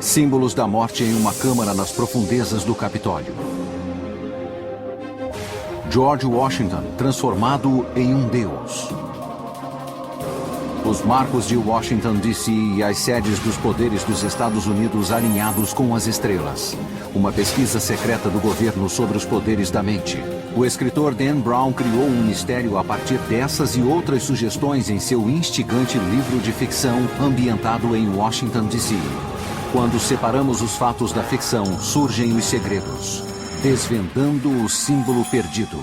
Símbolos da morte em uma câmara nas profundezas do Capitólio. George Washington transformado em um deus. Os marcos de Washington, D.C. e as sedes dos poderes dos Estados Unidos alinhados com as estrelas. Uma pesquisa secreta do governo sobre os poderes da mente. O escritor Dan Brown criou um mistério a partir dessas e outras sugestões em seu instigante livro de ficção ambientado em Washington, D.C. Quando separamos os fatos da ficção, surgem os segredos. Desvendando o símbolo perdido.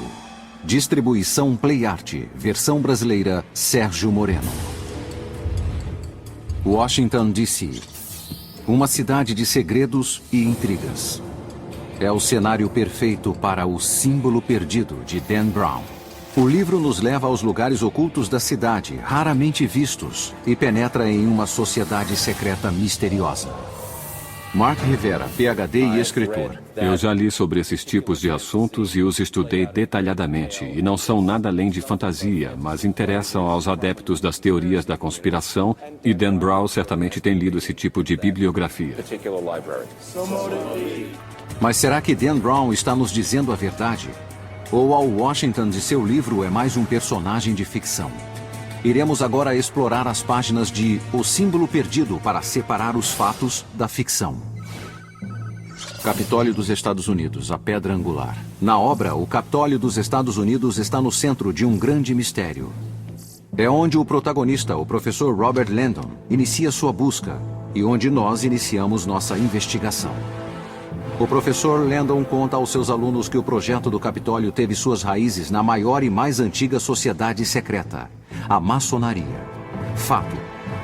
Distribuição Play Art, versão brasileira, Sérgio Moreno. Washington, D.C. Uma cidade de segredos e intrigas. É o cenário perfeito para O Símbolo Perdido, de Dan Brown. O livro nos leva aos lugares ocultos da cidade, raramente vistos, e penetra em uma sociedade secreta misteriosa. Mark Rivera, PhD e escritor. Eu já li sobre esses tipos de assuntos e os estudei detalhadamente, e não são nada além de fantasia, mas interessam aos adeptos das teorias da conspiração, e Dan Brown certamente tem lido esse tipo de bibliografia. Mas será que Dan Brown está nos dizendo a verdade? Ou Al Washington de seu livro é mais um personagem de ficção? Iremos agora explorar as páginas de O Símbolo Perdido para separar os fatos da ficção. Capitólio dos Estados Unidos, a pedra angular. Na obra, o Capitólio dos Estados Unidos está no centro de um grande mistério. É onde o protagonista, o professor Robert Landon, inicia sua busca e onde nós iniciamos nossa investigação. O professor Landon conta aos seus alunos que o projeto do Capitólio teve suas raízes na maior e mais antiga sociedade secreta, a maçonaria. Fato,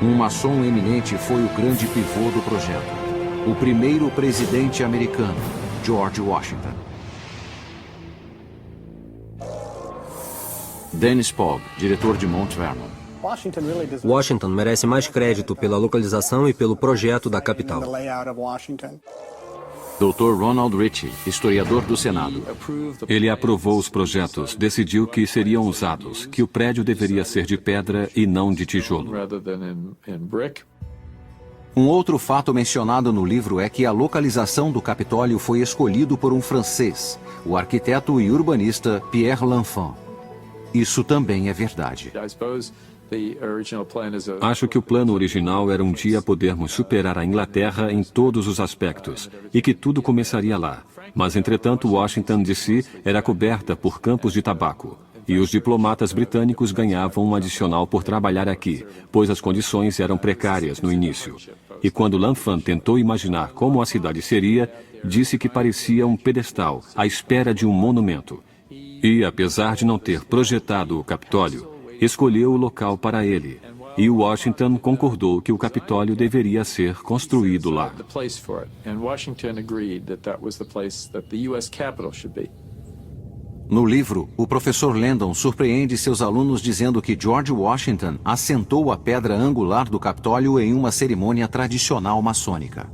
um maçom eminente foi o grande pivô do projeto. O primeiro presidente americano, George Washington. Dennis Pogg, diretor de Mount Vernon. Washington merece mais crédito pela localização e pelo projeto da capital. Dr. Ronald Ritchie, historiador do Senado. Ele aprovou os projetos, decidiu que seriam usados, que o prédio deveria ser de pedra e não de tijolo. Um outro fato mencionado no livro é que a localização do Capitólio foi escolhido por um francês, o arquiteto e urbanista Pierre L'Enfant. Isso também é verdade. Acho que o plano original era um dia podermos superar a Inglaterra em todos os aspectos, e que tudo começaria lá. Mas, entretanto, Washington, D.C. era coberta por campos de tabaco, e os diplomatas britânicos ganhavam um adicional por trabalhar aqui, pois as condições eram precárias no início. E quando L'Enfant tentou imaginar como a cidade seria, disse que parecia um pedestal, à espera de um monumento. E, apesar de não ter projetado o Capitólio, escolheu o local para ele, e Washington concordou que o Capitólio deveria ser construído lá. No livro, o professor Landon surpreende seus alunos dizendo que George Washington assentou a pedra angular do Capitólio em uma cerimônia tradicional maçônica.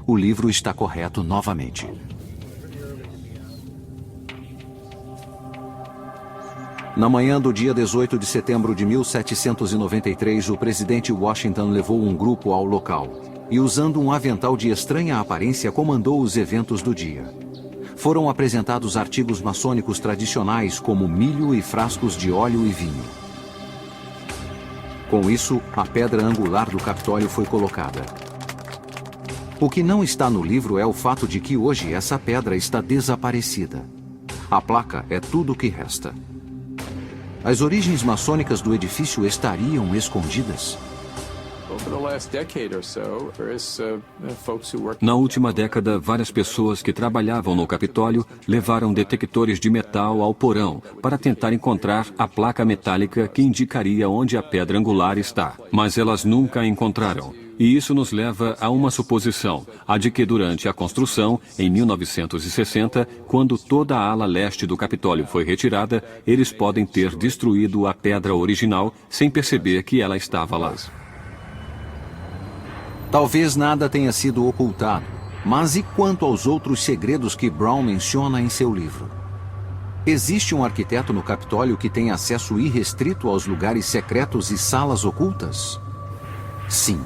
O livro está correto novamente. Na manhã do dia 18 de setembro de 1793, o presidente Washington levou um grupo ao local e, usando um avental de estranha aparência, comandou os eventos do dia. Foram apresentados artigos maçônicos tradicionais como milho e frascos de óleo e vinho. Com isso, a pedra angular do Capitólio foi colocada. O que não está no livro é o fato de que hoje essa pedra está desaparecida. A placa é tudo o que resta. As origens maçônicas do edifício estariam escondidas? Na última década, várias pessoas que trabalhavam no Capitólio levaram detectores de metal ao porão para tentar encontrar a placa metálica que indicaria onde a pedra angular está. Mas elas nunca a encontraram. E isso nos leva a uma suposição, a de que durante a construção, em 1960, quando toda a ala leste do Capitólio foi retirada, eles podem ter destruído a pedra original sem perceber que ela estava lá. Talvez nada tenha sido ocultado, mas e quanto aos outros segredos que Brown menciona em seu livro? Existe um arquiteto no Capitólio que tem acesso irrestrito aos lugares secretos e salas ocultas? Sim.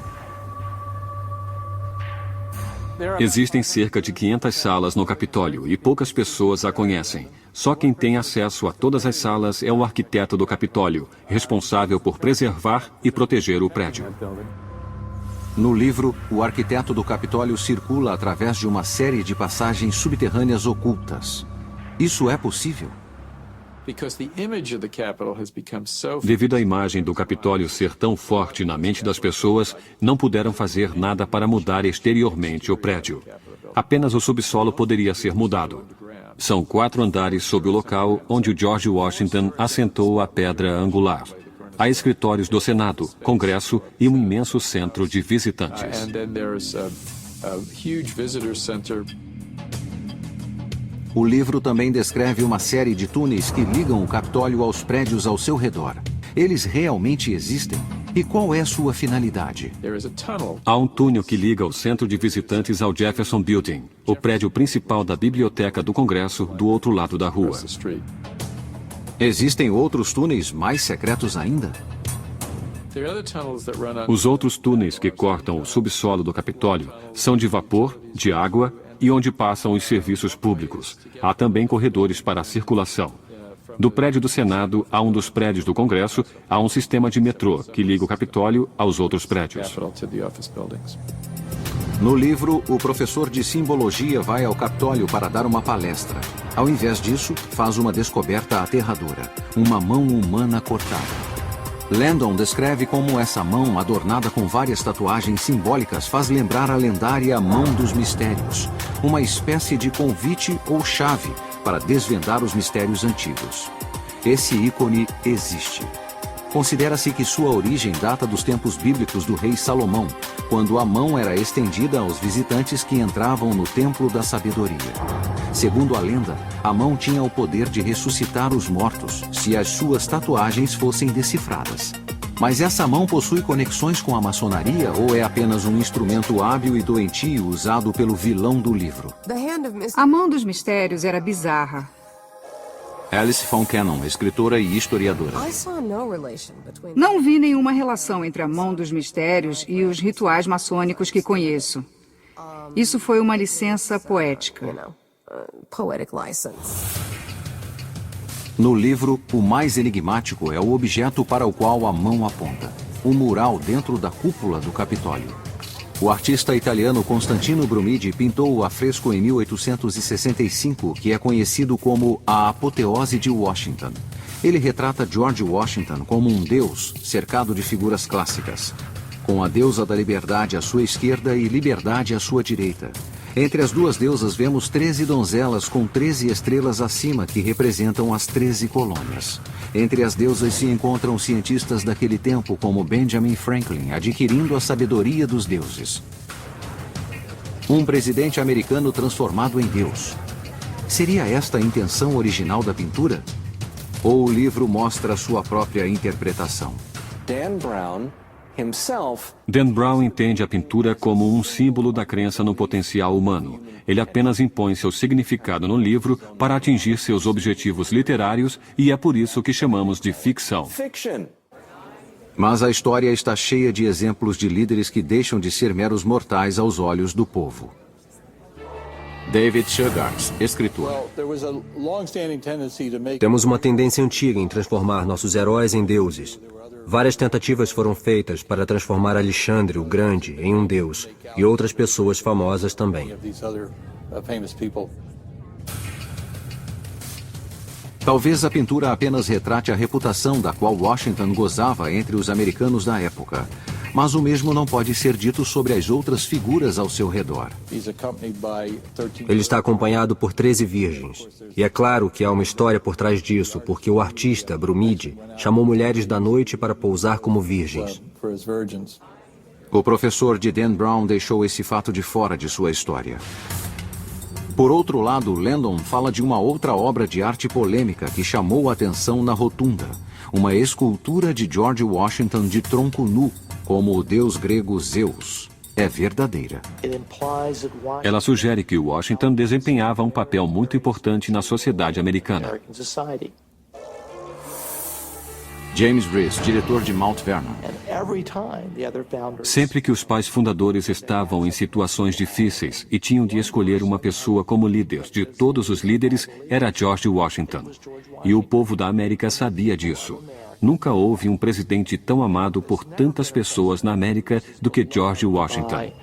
Existem cerca de 500 salas no Capitólio e poucas pessoas a conhecem. Só quem tem acesso a todas as salas é o arquiteto do Capitólio, responsável por preservar e proteger o prédio. No livro, o arquiteto do Capitólio circula através de uma série de passagens subterrâneas ocultas. Isso é possível? Devido à imagem do Capitólio ser tão forte na mente das pessoas, não puderam fazer nada para mudar exteriormente o prédio. Apenas o subsolo poderia ser mudado. São 4 andares sob o local onde o George Washington assentou a pedra angular. Há escritórios do Senado, Congresso e um imenso centro de visitantes. O livro também descreve uma série de túneis que ligam o Capitólio aos prédios ao seu redor. Eles realmente existem? E qual é sua finalidade? Há um túnel que liga o centro de visitantes ao Jefferson Building, o prédio principal da Biblioteca do Congresso, do outro lado da rua. Existem outros túneis mais secretos ainda? Os outros túneis que cortam o subsolo do Capitólio são de vapor, de água e onde passam os serviços públicos. Há também corredores para a circulação. Do prédio do Senado a um dos prédios do Congresso, há um sistema de metrô que liga o Capitólio aos outros prédios. No livro, o professor de simbologia vai ao Capitólio para dar uma palestra. Ao invés disso, faz uma descoberta aterradora: uma mão humana cortada. Landon descreve como essa mão, adornada com várias tatuagens simbólicas, faz lembrar a lendária Mão dos Mistérios, uma espécie de convite ou chave para desvendar os mistérios antigos. Esse ícone existe. Considera-se que sua origem data dos tempos bíblicos do rei Salomão, quando a mão era estendida aos visitantes que entravam no Templo da Sabedoria. Segundo a lenda, a mão tinha o poder de ressuscitar os mortos, se as suas tatuagens fossem decifradas. Mas essa mão possui conexões com a maçonaria ou é apenas um instrumento hábil e doentio usado pelo vilão do livro? A Mão dos Mistérios era bizarra. Alice Von Cannon, escritora e historiadora. Não vi nenhuma relação entre a Mão dos Mistérios e os rituais maçônicos que conheço. Isso foi uma licença poética. No livro, o mais enigmático é o objeto para o qual a mão aponta: o mural dentro da cúpula do Capitólio. O artista italiano Constantino Brumidi pintou o afresco em 1865, que é conhecido como a Apoteose de Washington. Ele retrata George Washington como um deus cercado de figuras clássicas, com a deusa da liberdade à sua esquerda e liberdade à sua direita. Entre as duas deusas vemos 13 donzelas com 13 estrelas acima que representam as 13 colônias. Entre as deusas se encontram cientistas daquele tempo como Benjamin Franklin, adquirindo a sabedoria dos deuses. Um presidente americano transformado em Deus. Seria esta a intenção original da pintura? Ou o livro mostra sua própria interpretação? Dan Brown entende a pintura como um símbolo da crença no potencial humano. Ele apenas impõe seu significado no livro para atingir seus objetivos literários e é por isso que chamamos de ficção. Mas a história está cheia de exemplos de líderes que deixam de ser meros mortais aos olhos do povo. David Sugars, escritor. Temos uma tendência antiga em transformar nossos heróis em deuses. Várias tentativas foram feitas para transformar Alexandre o Grande em um deus, e outras pessoas famosas também. Talvez a pintura apenas retrate a reputação da qual Washington gozava entre os americanos da época. Mas o mesmo não pode ser dito sobre as outras figuras ao seu redor. Ele está acompanhado por 13 virgens. E é claro que há uma história por trás disso, porque o artista, Brumidi, chamou mulheres da noite para pousar como virgens. O professor de Dan Brown deixou esse fato de fora de sua história. Por outro lado, Landon fala de uma outra obra de arte polêmica que chamou a atenção na Rotunda, uma escultura de George Washington de tronco nu, como o deus grego Zeus. É verdadeira. Ela sugere que Washington desempenhava um papel muito importante na sociedade americana. James Reese, diretor de Mount Vernon. Sempre que os pais fundadores estavam em situações difíceis e tinham de escolher uma pessoa como líder de todos os líderes, era George Washington. E o povo da América sabia disso. Nunca houve um presidente tão amado por tantas pessoas na América do que George Washington.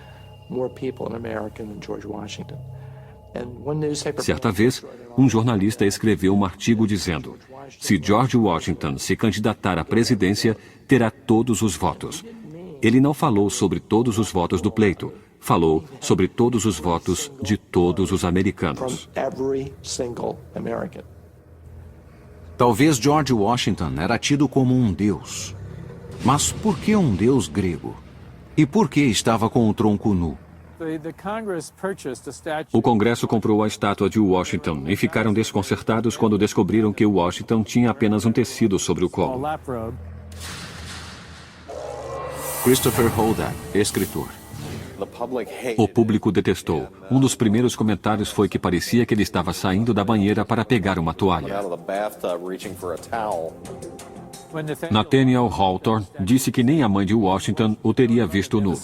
Certa vez, um jornalista escreveu um artigo dizendo: se George Washington se candidatar à presidência, terá todos os votos. Ele não falou sobre todos os votos do pleito, falou sobre todos os votos de todos os americanos. Talvez George Washington era tido como um deus. Mas por que um deus grego? E por que estava com o tronco nu? O Congresso comprou a estátua de Washington e ficaram desconcertados quando descobriram que Washington tinha apenas um tecido sobre o colo. Christopher Holden, escritor. O público detestou. Um dos primeiros comentários foi que parecia que ele estava saindo da banheira para pegar uma toalha. Nathaniel Hawthorne disse que nem a mãe de Washington o teria visto nu.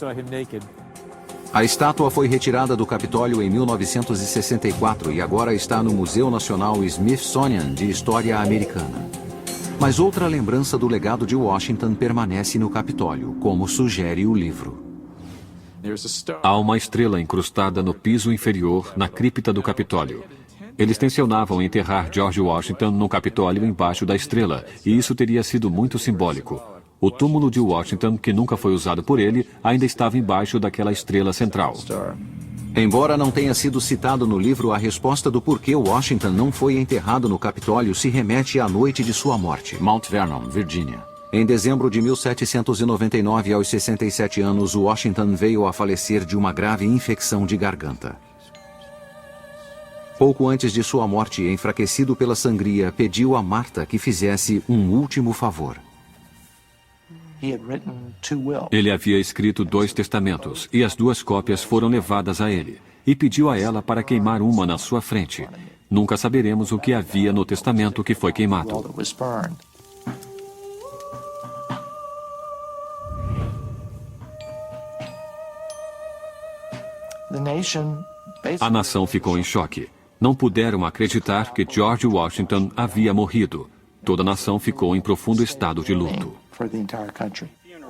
A estátua foi retirada do Capitólio em 1964 e agora está no Museu Nacional Smithsonian de História Americana. Mas outra lembrança do legado de Washington permanece no Capitólio, como sugere o livro. Há uma estrela incrustada no piso inferior, na cripta do Capitólio. Eles tensionavam enterrar George Washington no Capitólio embaixo da estrela, e isso teria sido muito simbólico. O túmulo de Washington, que nunca foi usado por ele, ainda estava embaixo daquela estrela central. Embora não tenha sido citado no livro, a resposta do porquê Washington não foi enterrado no Capitólio se remete à noite de sua morte, Mount Vernon, Virgínia. Em dezembro de 1799, aos 67 anos, Washington veio a falecer de uma grave infecção de garganta. Pouco antes de sua morte, enfraquecido pela sangria, pediu a Martha que fizesse um último favor. Ele havia escrito 2 testamentos, e as 2 cópias foram levadas a ele, e pediu a ela para queimar uma na sua frente. Nunca saberemos o que havia no testamento que foi queimado. A nação ficou em choque. Não puderam acreditar que George Washington havia morrido. Toda a nação ficou em profundo estado de luto.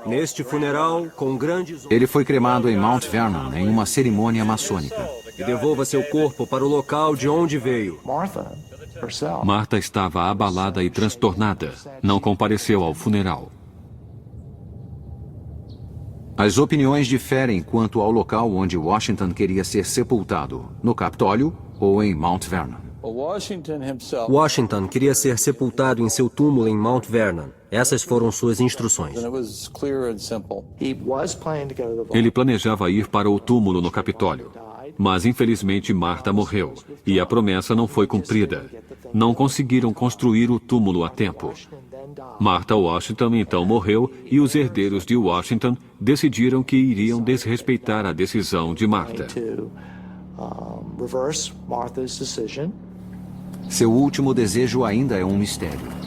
Neste funeral, com grandes... Ele foi cremado em Mount Vernon, em uma cerimônia maçônica. E devolva seu corpo para o local de onde veio. Martha estava abalada e transtornada. Não compareceu ao funeral. As opiniões diferem quanto ao local onde Washington queria ser sepultado, no Capitólio ou em Mount Vernon. Washington queria ser sepultado em seu túmulo em Mount Vernon. Essas foram suas instruções. Ele planejava ir para o túmulo no Capitólio. Mas infelizmente Martha morreu, e a promessa não foi cumprida. Não conseguiram construir o túmulo a tempo. Martha Washington então morreu, e os herdeiros de Washington decidiram que iriam desrespeitar a decisão de Martha. Seu último desejo ainda é um mistério.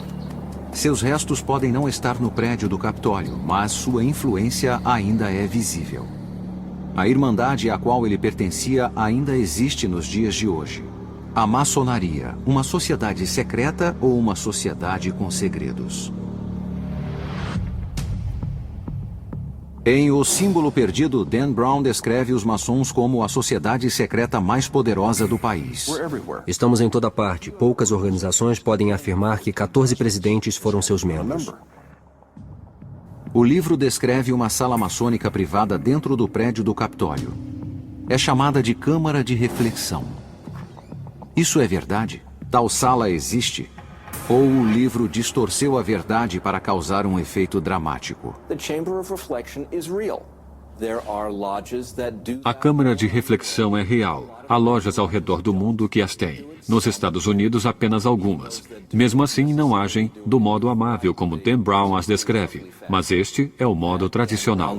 Seus restos podem não estar no prédio do Capitólio, mas sua influência ainda é visível. A irmandade a qual ele pertencia ainda existe nos dias de hoje. A maçonaria, uma sociedade secreta ou uma sociedade com segredos? Em O Símbolo Perdido, Dan Brown descreve os maçons como a sociedade secreta mais poderosa do país. Estamos em toda parte. Poucas organizações podem afirmar que 14 presidentes foram seus membros. O livro descreve uma sala maçônica privada dentro do prédio do Capitólio. É chamada de Câmara de Reflexão. Isso é verdade? Tal sala existe? Ou o livro distorceu a verdade para causar um efeito dramático? A Câmara de Reflexão é real. Há lojas ao redor do mundo que as têm. Nos Estados Unidos, apenas algumas. Mesmo assim, não agem do modo amável como Dan Brown as descreve. Mas este é o modo tradicional.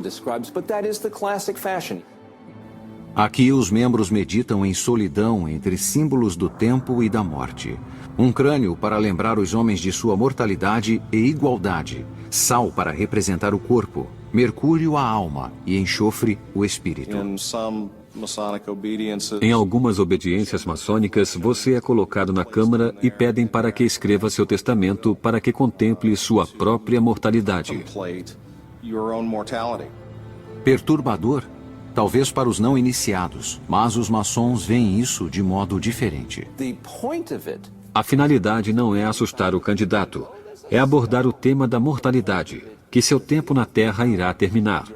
Aqui os membros meditam em solidão entre símbolos do tempo e da morte. Um crânio para lembrar os homens de sua mortalidade e igualdade, sal para representar o corpo, mercúrio a alma e enxofre o espírito. Em algumas obediências maçônicas, você é colocado na câmara e pedem para que escreva seu testamento para que contemple sua própria mortalidade. Perturbador? Talvez para os não iniciados, mas os maçons veem isso de modo diferente. A finalidade não é assustar o candidato, é abordar o tema da mortalidade, que seu tempo na Terra irá terminar,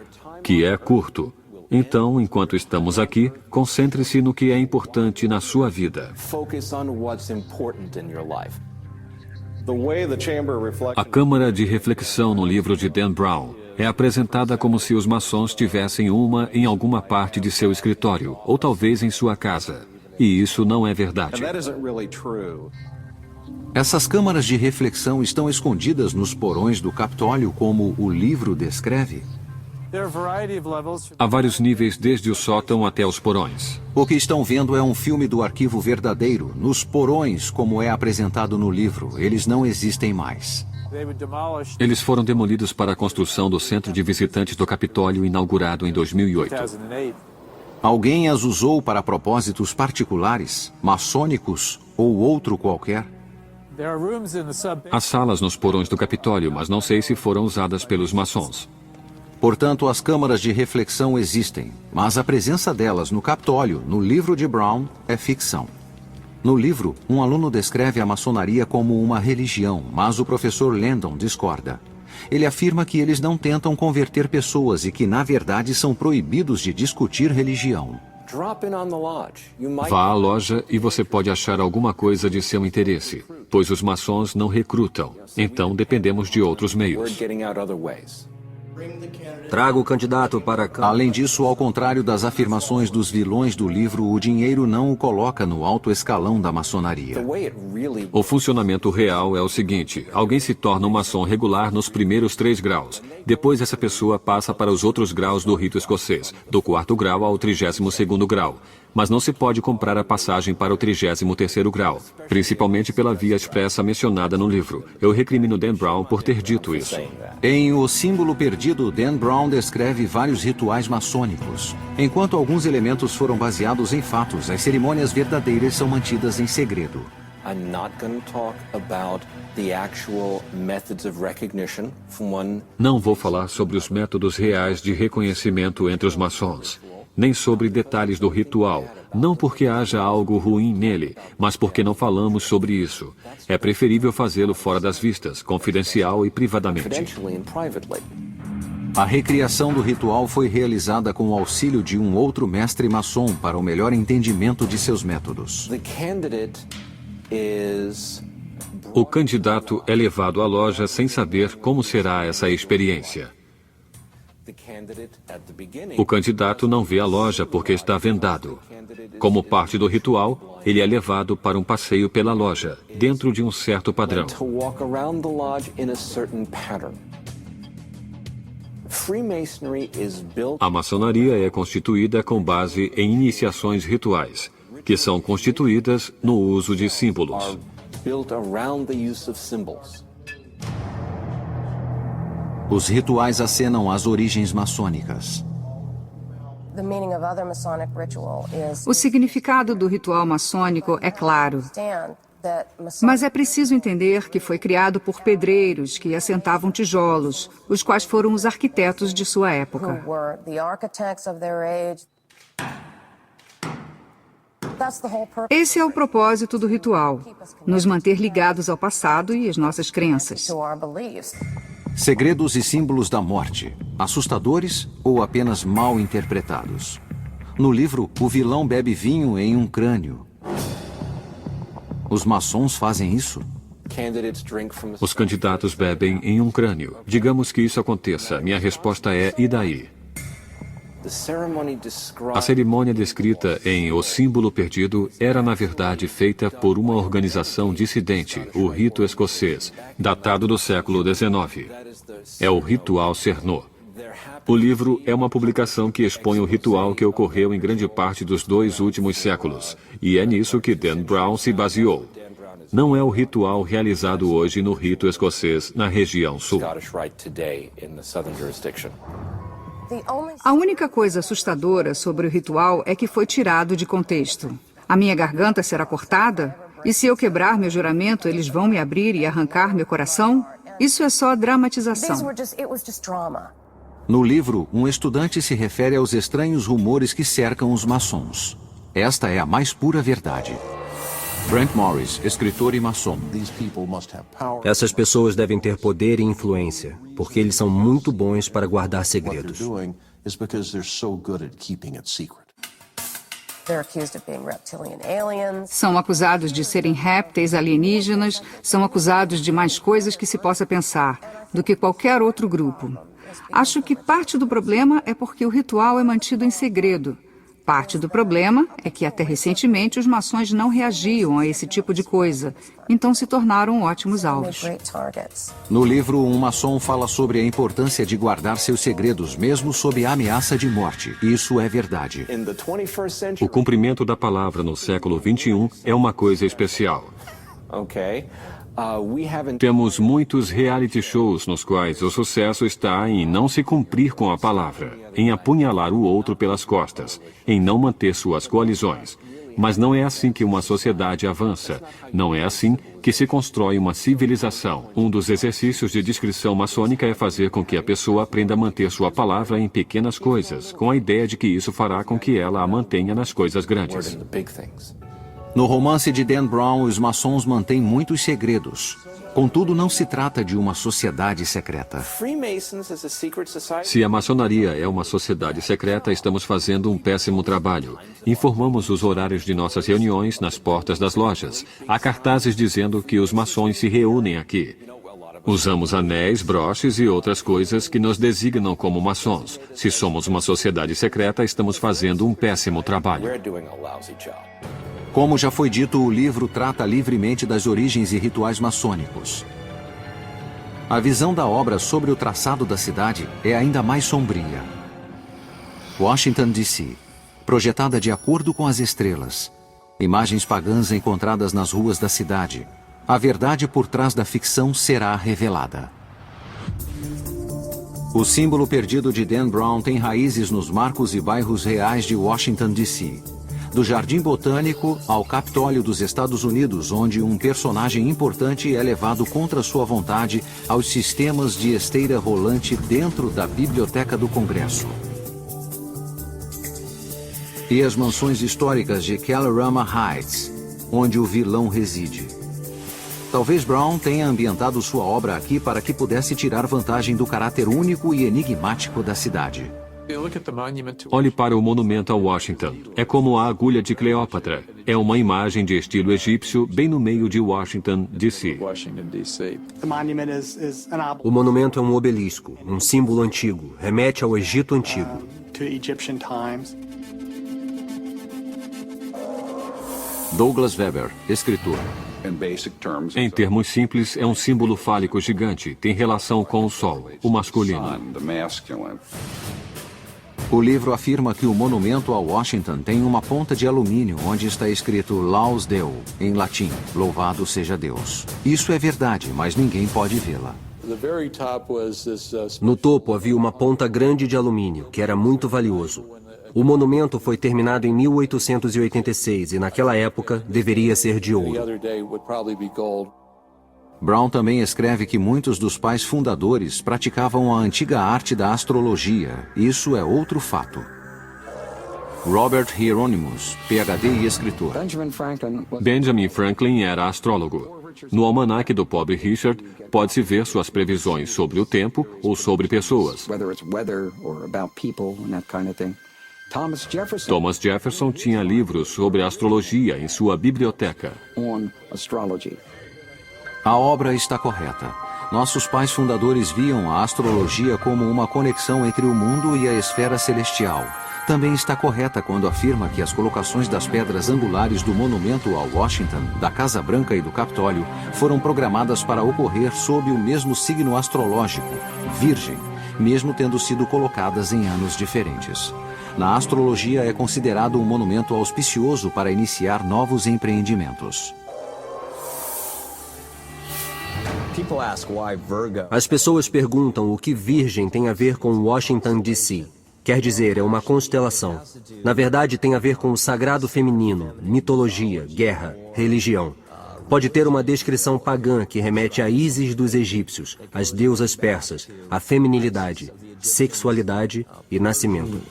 que é curto. Então, enquanto estamos aqui, concentre-se no que é importante na sua vida. A Câmara de Reflexão no livro de Dan Brown é apresentada como se os maçons tivessem uma em alguma parte de seu escritório, ou talvez em sua casa. E isso não é verdade. Essas câmaras de reflexão estão escondidas nos porões do Capitólio, como o livro descreve? Há vários níveis desde o sótão até os porões. O que estão vendo é um filme do arquivo verdadeiro. Nos porões, como é apresentado no livro, eles não existem mais. Eles foram demolidos para a construção do Centro de Visitantes do Capitólio, inaugurado em 2008. Alguém as usou para propósitos particulares, maçônicos ou outro qualquer? Há salas nos porões do Capitólio, mas não sei se foram usadas pelos maçons. Portanto, as câmaras de reflexão existem, mas a presença delas no Capitólio, no livro de Brown, é ficção. No livro, um aluno descreve a maçonaria como uma religião, mas o professor Landon discorda. Ele afirma que eles não tentam converter pessoas e que, na verdade, são proibidos de discutir religião. Vá à loja e você pode achar alguma coisa de seu interesse, pois os maçons não recrutam, então dependemos de outros meios. Traga o candidato para a Câmara. Além disso, ao contrário das afirmações dos vilões do livro, o dinheiro não o coloca no alto escalão da maçonaria. O funcionamento real é o seguinte: alguém se torna um maçom regular nos primeiros 3 graus. Depois essa pessoa passa para os outros graus do rito escocês, do 4º grau ao 32º grau. Mas não se pode comprar a passagem para o 33º grau, principalmente pela via expressa mencionada no livro. Eu recrimino Dan Brown por ter dito isso. Em O Símbolo Perdido, Dan Brown descreve vários rituais maçônicos. Enquanto alguns elementos foram baseados em fatos, as cerimônias verdadeiras são mantidas em segredo. Não vou falar sobre os métodos reais de reconhecimento entre os maçons, nem sobre detalhes do ritual, não porque haja algo ruim nele, mas porque não falamos sobre isso. É preferível fazê-lo fora das vistas, confidencial e privadamente. A recriação do ritual foi realizada com o auxílio de um outro mestre maçom para o melhor entendimento de seus métodos. O candidato é levado à loja sem saber como será essa experiência. O candidato não vê a loja porque está vendado. Como parte do ritual, ele é levado para um passeio pela loja, dentro de um certo padrão. A maçonaria é constituída com base em iniciações rituais, que são constituídas no uso de símbolos. Os rituais acenam às origens maçônicas. O significado do ritual maçônico é claro. Mas é preciso entender que foi criado por pedreiros que assentavam tijolos, os quais foram os arquitetos de sua época. Esse é o propósito do ritual, nos manter ligados ao passado e às nossas crenças. Segredos e símbolos da morte, assustadores ou apenas mal interpretados. No livro, o vilão bebe vinho em um crânio. Os maçons fazem isso? Os candidatos bebem em um crânio. Digamos que isso aconteça. Minha resposta é: e daí? A cerimônia descrita em O Símbolo Perdido era, na verdade, feita por uma organização dissidente, o Rito Escocês, datado do século XIX. É o Ritual Cernot, O livro é uma publicação que expõe o ritual que ocorreu em grande parte dos 2 últimos séculos, e é nisso que Dan Brown se baseou. Não é o ritual realizado hoje no rito escocês na região sul. A única coisa assustadora sobre o ritual é que foi tirado de contexto. A minha garganta será cortada? E se eu quebrar meu juramento, eles vão me abrir e arrancar meu coração? Isso é só dramatização. No livro, um estudante se refere aos estranhos rumores que cercam os maçons. Esta é a mais pura verdade. Brent Morris, escritor e maçom. Essas pessoas devem ter poder e influência, porque eles são muito bons para guardar segredos. São acusados de serem répteis alienígenas, são acusados de mais coisas que se possa pensar, do que qualquer outro grupo. Acho que parte do problema é porque o ritual é mantido em segredo. Parte do problema é que até recentemente os maçons não reagiam a esse tipo de coisa, então se tornaram ótimos alvos. No livro, um maçom fala sobre a importância de guardar seus segredos, mesmo sob a ameaça de morte. Isso é verdade. O cumprimento da palavra no século XXI é uma coisa especial. Temos muitos reality shows nos quais o sucesso está em não se cumprir com a palavra, em apunhalar o outro pelas costas, em não manter suas coalizões. Mas não é assim que uma sociedade avança. Não é assim que se constrói uma civilização. Um dos exercícios de descrição maçônica é fazer com que a pessoa aprenda a manter sua palavra em pequenas coisas, com a ideia de que isso fará com que ela a mantenha nas coisas grandes. No romance de Dan Brown, os maçons mantêm muitos segredos. Contudo, não se trata de uma sociedade secreta. Se a maçonaria é uma sociedade secreta, estamos fazendo um péssimo trabalho. Informamos os horários de nossas reuniões nas portas das lojas. Há cartazes dizendo que os maçons se reúnem aqui. Usamos anéis, broches e outras coisas que nos designam como maçons. Se somos uma sociedade secreta, estamos fazendo um péssimo trabalho. Como já foi dito, o livro trata livremente das origens e rituais maçônicos. A visão da obra sobre o traçado da cidade é ainda mais sombria. Washington, D.C., projetada de acordo com as estrelas. Imagens pagãs encontradas nas ruas da cidade. A verdade por trás da ficção será revelada. O símbolo perdido de Dan Brown tem raízes nos marcos e bairros reais de Washington, D.C., do Jardim Botânico ao Capitólio dos Estados Unidos, onde um personagem importante é levado contra sua vontade aos sistemas de esteira rolante dentro da Biblioteca do Congresso. E as mansões históricas de Kalorama Heights, onde o vilão reside. Talvez Brown tenha ambientado sua obra aqui para que pudesse tirar vantagem do caráter único e enigmático da cidade. Olhe para o monumento a Washington. É como a agulha de Cleópatra. É uma imagem de estilo egípcio bem no meio de Washington, D.C. O monumento é um obelisco, um símbolo antigo, remete ao Egito Antigo. Douglas Weber, escritor. Em termos simples, é um símbolo fálico gigante. Tem relação com o Sol, o masculino. O livro afirma que o monumento a Washington tem uma ponta de alumínio onde está escrito Laus Deo, em latim, louvado seja Deus. Isso é verdade, mas ninguém pode vê-la. No topo havia uma ponta grande de alumínio, que era muito valioso. O monumento foi terminado em 1886 e naquela época deveria ser de ouro. Brown também escreve que muitos dos pais fundadores praticavam a antiga arte da astrologia. Isso é outro fato. Robert Hieronymus, PhD e escritor. Benjamin Franklin era astrólogo. No almanaque do pobre Richard, pode-se ver suas previsões sobre o tempo ou sobre pessoas. Thomas Jefferson tinha livros sobre astrologia em sua biblioteca. A obra está correta. Nossos pais fundadores viam a astrologia como uma conexão entre o mundo e a esfera celestial. Também está correta quando afirma que as colocações das pedras angulares do monumento a Washington, da Casa Branca e do Capitólio foram programadas para ocorrer sob o mesmo signo astrológico, Virgem, mesmo tendo sido colocadas em anos diferentes. Na astrologia é considerado um monumento auspicioso para iniciar novos empreendimentos. As pessoas perguntam o que Virgem tem a ver com Washington, D.C. Quer dizer, é uma constelação. Na verdade, tem a ver com o sagrado feminino, mitologia, guerra, religião. Pode ter uma descrição pagã que remete a Ísis dos egípcios, às deusas persas, a feminilidade, sexualidade e nascimento.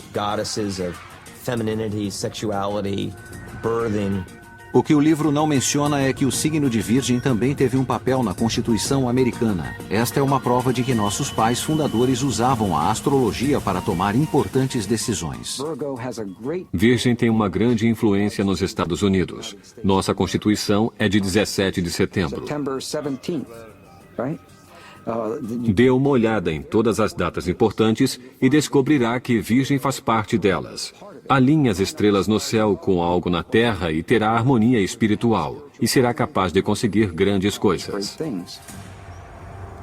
O que o livro não menciona é que o signo de Virgem também teve um papel na Constituição americana. Esta é uma prova de que nossos pais fundadores usavam a astrologia para tomar importantes decisões. Virgem tem uma grande influência nos Estados Unidos. Nossa Constituição é de 17 de setembro. Dê uma olhada em todas as datas importantes e descobrirá que Virgem faz parte delas. Alinhe as estrelas no céu com algo na terra e terá harmonia espiritual, e será capaz de conseguir grandes coisas.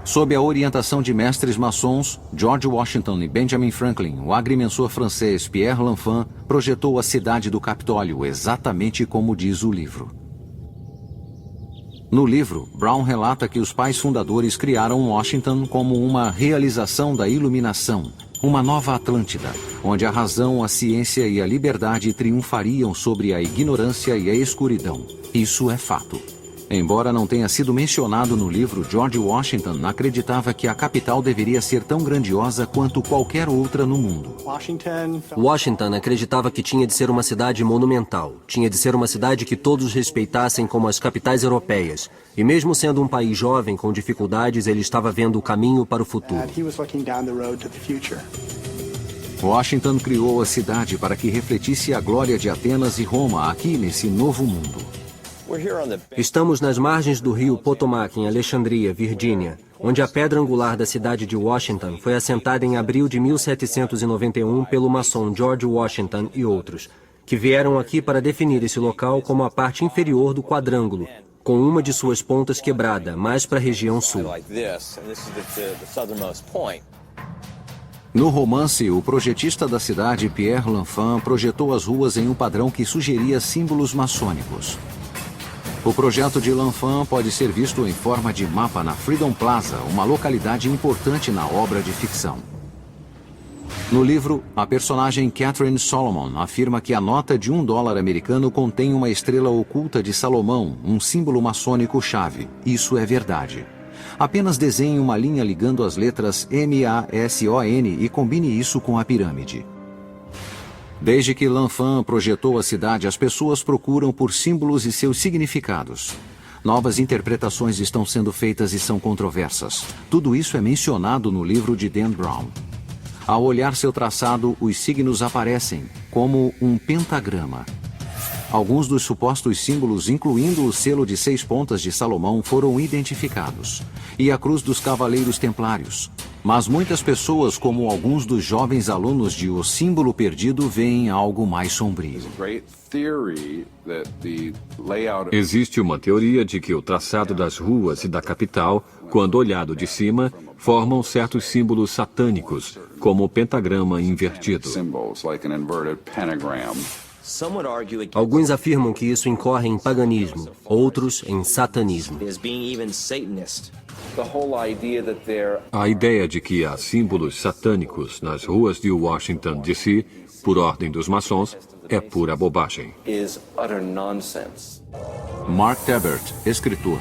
Sob a orientação de mestres maçons, George Washington e Benjamin Franklin, o agrimensor francês Pierre L'Enfant projetou a cidade do Capitólio exatamente como diz o livro. No livro, Brown relata que os pais fundadores criaram Washington como uma realização da iluminação, uma nova Atlântida, onde a razão, a ciência e a liberdade triunfariam sobre a ignorância e a escuridão. Isso é fato. Embora não tenha sido mencionado no livro, George Washington acreditava que a capital deveria ser tão grandiosa quanto qualquer outra no mundo. Washington acreditava que tinha de ser uma cidade monumental, tinha de ser uma cidade que todos respeitassem como as capitais europeias. E mesmo sendo um país jovem com dificuldades, ele estava vendo o caminho para o futuro. Washington criou a cidade para que refletisse a glória de Atenas e Roma aqui nesse novo mundo. Estamos nas margens do rio Potomac, em Alexandria, Virgínia, onde a pedra angular da cidade de Washington foi assentada em abril de 1791 pelo maçom George Washington e outros, que vieram aqui para definir esse local como a parte inferior do quadrângulo, com uma de suas pontas quebrada, mais para a região sul. No romance, o projetista da cidade, Pierre L'Enfant, projetou as ruas em um padrão que sugeria símbolos maçônicos. O projeto de L'Enfant pode ser visto em forma de mapa na Freedom Plaza, uma localidade importante na obra de ficção. No livro, a personagem Catherine Solomon afirma que a nota de $1 americano contém uma estrela oculta de Salomão, um símbolo maçônico-chave. Isso é verdade. Apenas desenhe uma linha ligando as letras M-A-S-O-N e combine isso com a pirâmide. Desde que L'Enfant projetou a cidade, as pessoas procuram por símbolos e seus significados. Novas interpretações estão sendo feitas e são controversas. Tudo isso é mencionado no livro de Dan Brown. Ao olhar seu traçado, os signos aparecem como um pentagrama. Alguns dos supostos símbolos, incluindo o selo de 6 pontas de Salomão, foram identificados, e a cruz dos Cavaleiros Templários. Mas muitas pessoas, como alguns dos jovens alunos de O Símbolo Perdido, veem algo mais sombrio. Existe uma teoria de que o traçado das ruas e da capital, quando olhado de cima, formam certos símbolos satânicos, como o pentagrama invertido. Alguns afirmam que isso incorre em paganismo, outros em satanismo. A ideia de que há símbolos satânicos nas ruas de Washington, D.C., por ordem dos maçons, é pura bobagem. Mark Tebert, escritor.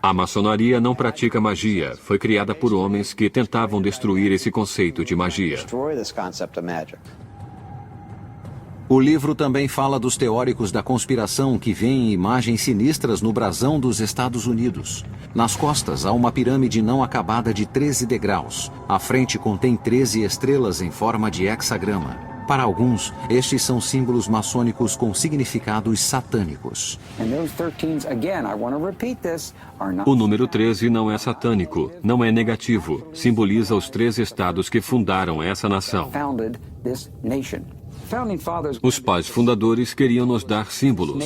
A maçonaria não pratica magia. Foi criada por homens que tentavam destruir esse conceito de magia. O livro também fala dos teóricos da conspiração que veem imagens sinistras no brasão dos Estados Unidos. Nas costas há uma pirâmide não acabada de 13 degraus. A frente contém 13 estrelas em forma de hexagrama. Para alguns, estes são símbolos maçônicos com significados satânicos. O número 13 não é satânico, não é negativo. Simboliza os 3 estados que fundaram essa nação. Os pais fundadores queriam nos dar símbolos.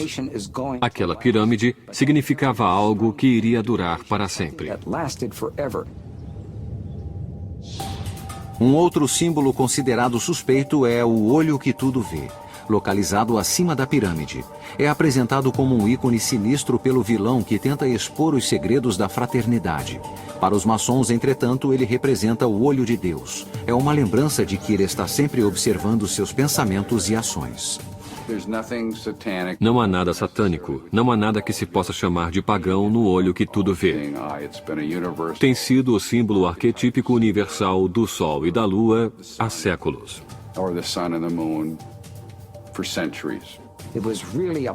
Aquela pirâmide significava algo que iria durar para sempre. Um outro símbolo considerado suspeito é o olho que tudo vê, localizado acima da pirâmide. É apresentado como um ícone sinistro pelo vilão que tenta expor os segredos da fraternidade. Para os maçons, entretanto, ele representa o olho de Deus. É uma lembrança de que ele está sempre observando seus pensamentos e ações. Não há nada satânico, não há nada que se possa chamar de pagão no olho que tudo vê. Tem sido o símbolo arquetípico universal do Sol e da Lua há séculos.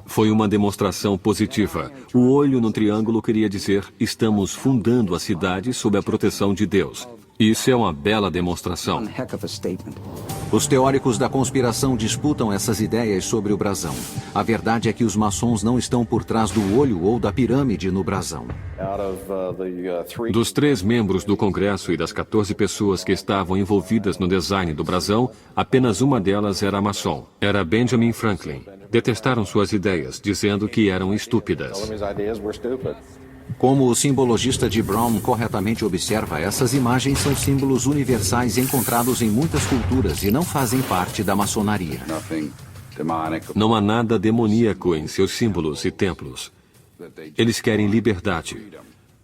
Foi uma demonstração positiva. O olho no triângulo queria dizer: estamos fundando a cidade sob a proteção de Deus. Isso é uma bela demonstração. Os teóricos da conspiração disputam essas ideias sobre o brasão. A verdade é que os maçons não estão por trás do olho ou da pirâmide no brasão. Dos 3 membros do Congresso e das 14 pessoas que estavam envolvidas no design do brasão, apenas uma delas era maçom. Era Benjamin Franklin. Detestaram suas ideias, dizendo que eram estúpidas. Como o simbologista de Brown corretamente observa, essas imagens são símbolos universais encontrados em muitas culturas e não fazem parte da maçonaria. Não há nada demoníaco em seus símbolos e templos. Eles querem liberdade.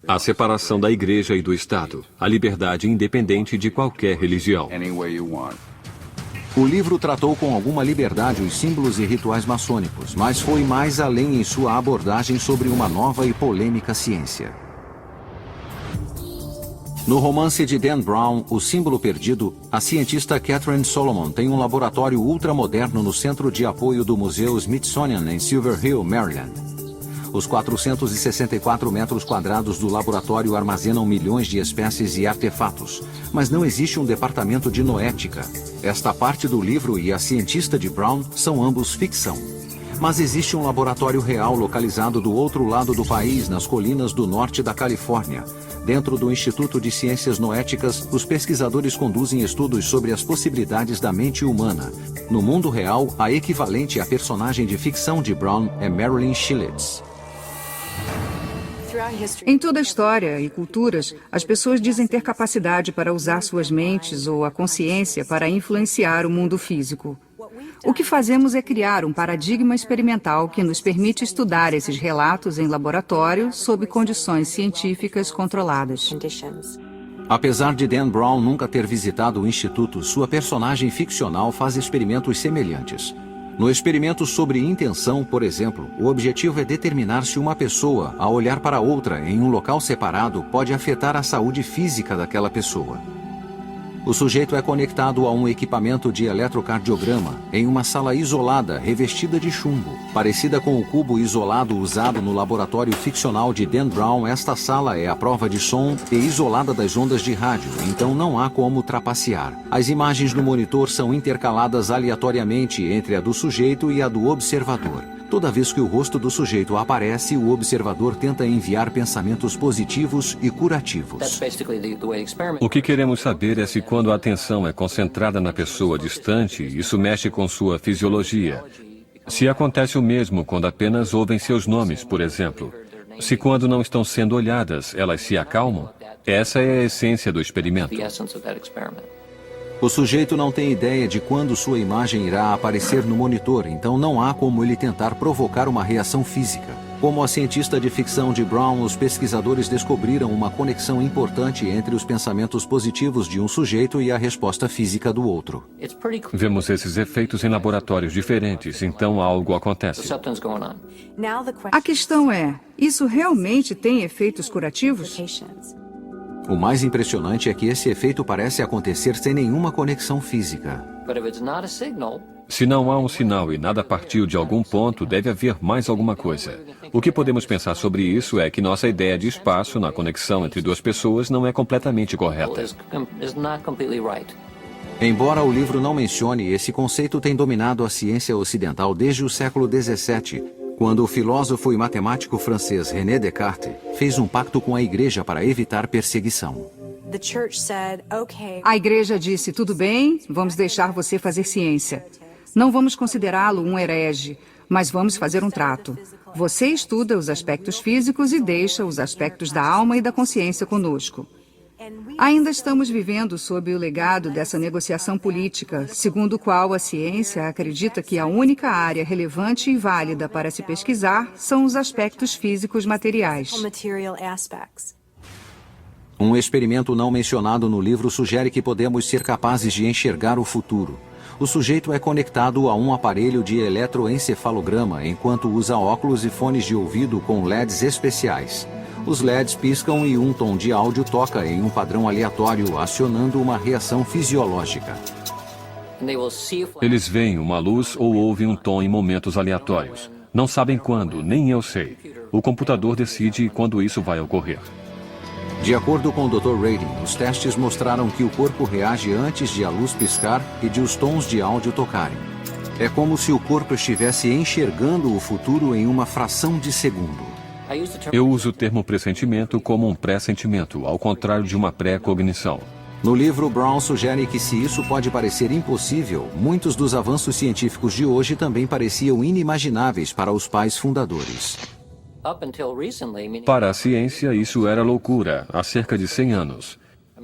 A separação da igreja e do Estado. A liberdade independente de qualquer religião. O livro tratou com alguma liberdade os símbolos e rituais maçônicos, mas foi mais além em sua abordagem sobre uma nova e polêmica ciência. No romance de Dan Brown, O Símbolo Perdido, a cientista Catherine Solomon tem um laboratório ultramoderno no centro de apoio do Museu Smithsonian em Silver Hill, Maryland. Os 464 metros quadrados do laboratório armazenam milhões de espécies e artefatos, mas não existe um departamento de noética. Esta parte do livro e a cientista de Brown são ambos ficção. Mas existe um laboratório real localizado do outro lado do país, nas colinas do norte da Califórnia. Dentro do Instituto de Ciências Noéticas, os pesquisadores conduzem estudos sobre as possibilidades da mente humana. No mundo real, a equivalente à personagem de ficção de Brown é Marilyn Shillets. Em toda a história e culturas, as pessoas dizem ter capacidade para usar suas mentes ou a consciência para influenciar o mundo físico. O que fazemos é criar um paradigma experimental que nos permite estudar esses relatos em laboratório sob condições científicas controladas. Apesar de Dan Brown nunca ter visitado o instituto, sua personagem ficcional faz experimentos semelhantes. No experimento sobre intenção, por exemplo, o objetivo é determinar se uma pessoa, ao olhar para outra em um local separado, pode afetar a saúde física daquela pessoa. O sujeito é conectado a um equipamento de eletrocardiograma em uma sala isolada, revestida de chumbo. Parecida com o cubo isolado usado no laboratório ficcional de Dan Brown, esta sala é à prova de som e isolada das ondas de rádio, então não há como trapacear. As imagens no monitor são intercaladas aleatoriamente entre a do sujeito e a do observador. Toda vez que o rosto do sujeito aparece, o observador tenta enviar pensamentos positivos e curativos. O que queremos saber é se quando a atenção é concentrada na pessoa distante, isso mexe com sua fisiologia. Se acontece o mesmo quando apenas ouvem seus nomes, por exemplo. Se quando não estão sendo olhadas, elas se acalmam. Essa é a essência do experimento. O sujeito não tem ideia de quando sua imagem irá aparecer no monitor, então não há como ele tentar provocar uma reação física. Como a cientista de ficção de Brown, os pesquisadores descobriram uma conexão importante entre os pensamentos positivos de um sujeito e a resposta física do outro. Vemos esses efeitos em laboratórios diferentes, então algo acontece. A questão é, isso realmente tem efeitos curativos? O mais impressionante é que esse efeito parece acontecer sem nenhuma conexão física. Se não há um sinal e nada partiu de algum ponto, deve haver mais alguma coisa. O que podemos pensar sobre isso é que nossa ideia de espaço na conexão entre duas pessoas não é completamente correta. Embora o livro não mencione, esse conceito tem dominado a ciência ocidental desde o século XVII, quando o filósofo e matemático francês René Descartes fez um pacto com a igreja para evitar perseguição. A igreja disse, tudo bem, vamos deixar você fazer ciência. Não vamos considerá-lo um herege, mas vamos fazer um trato. Você estuda os aspectos físicos e deixa os aspectos da alma e da consciência conosco. Ainda estamos vivendo sob o legado dessa negociação política, segundo o qual a ciência acredita que a única área relevante e válida para se pesquisar são os aspectos físicos materiais. Um experimento não mencionado no livro sugere que podemos ser capazes de enxergar o futuro. O sujeito é conectado a um aparelho de eletroencefalograma enquanto usa óculos e fones de ouvido com LEDs especiais. Os LEDs piscam e um tom de áudio toca em um padrão aleatório, acionando uma reação fisiológica. Eles veem uma luz ou ouvem um tom em momentos aleatórios. Não sabem quando, nem eu sei. O computador decide quando isso vai ocorrer. De acordo com o Dr. Radin, os testes mostraram que o corpo reage antes de a luz piscar e de os tons de áudio tocarem. É como se o corpo estivesse enxergando o futuro em uma fração de segundo. Eu uso o termo pressentimento como um pressentimento, ao contrário de uma pré-cognição. No livro, Brown sugere que se isso pode parecer impossível, muitos dos avanços científicos de hoje também pareciam inimagináveis para os pais fundadores. Para a ciência, isso era loucura, há cerca de 100 anos.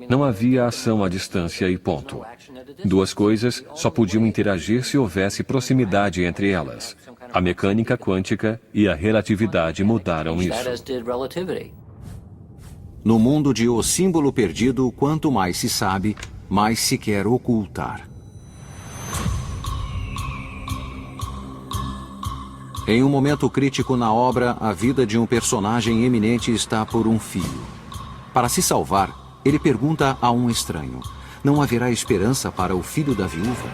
Não havia ação à distância e ponto. Duas coisas só podiam interagir se houvesse proximidade entre elas. A mecânica quântica e a relatividade mudaram isso. No mundo de O Símbolo Perdido, quanto mais se sabe, mais se quer ocultar. Em um momento crítico na obra, a vida de um personagem eminente está por um fio. Para se salvar, ele pergunta a um estranho: não haverá esperança para o filho da viúva?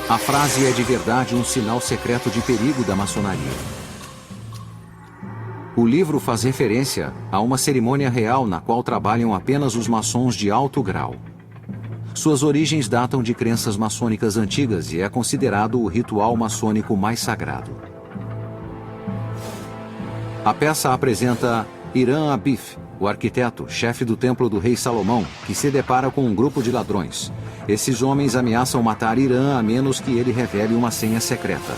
A frase é de verdade um sinal secreto de perigo da maçonaria. O livro faz referência a uma cerimônia real na qual trabalham apenas os maçons de alto grau. Suas origens datam de crenças maçônicas antigas e é considerado o ritual maçônico mais sagrado. A peça apresenta Hiram Abif, o arquiteto, chefe do templo do rei Salomão, que se depara com um grupo de ladrões. Esses homens ameaçam matar Hiram a menos que ele revele uma senha secreta.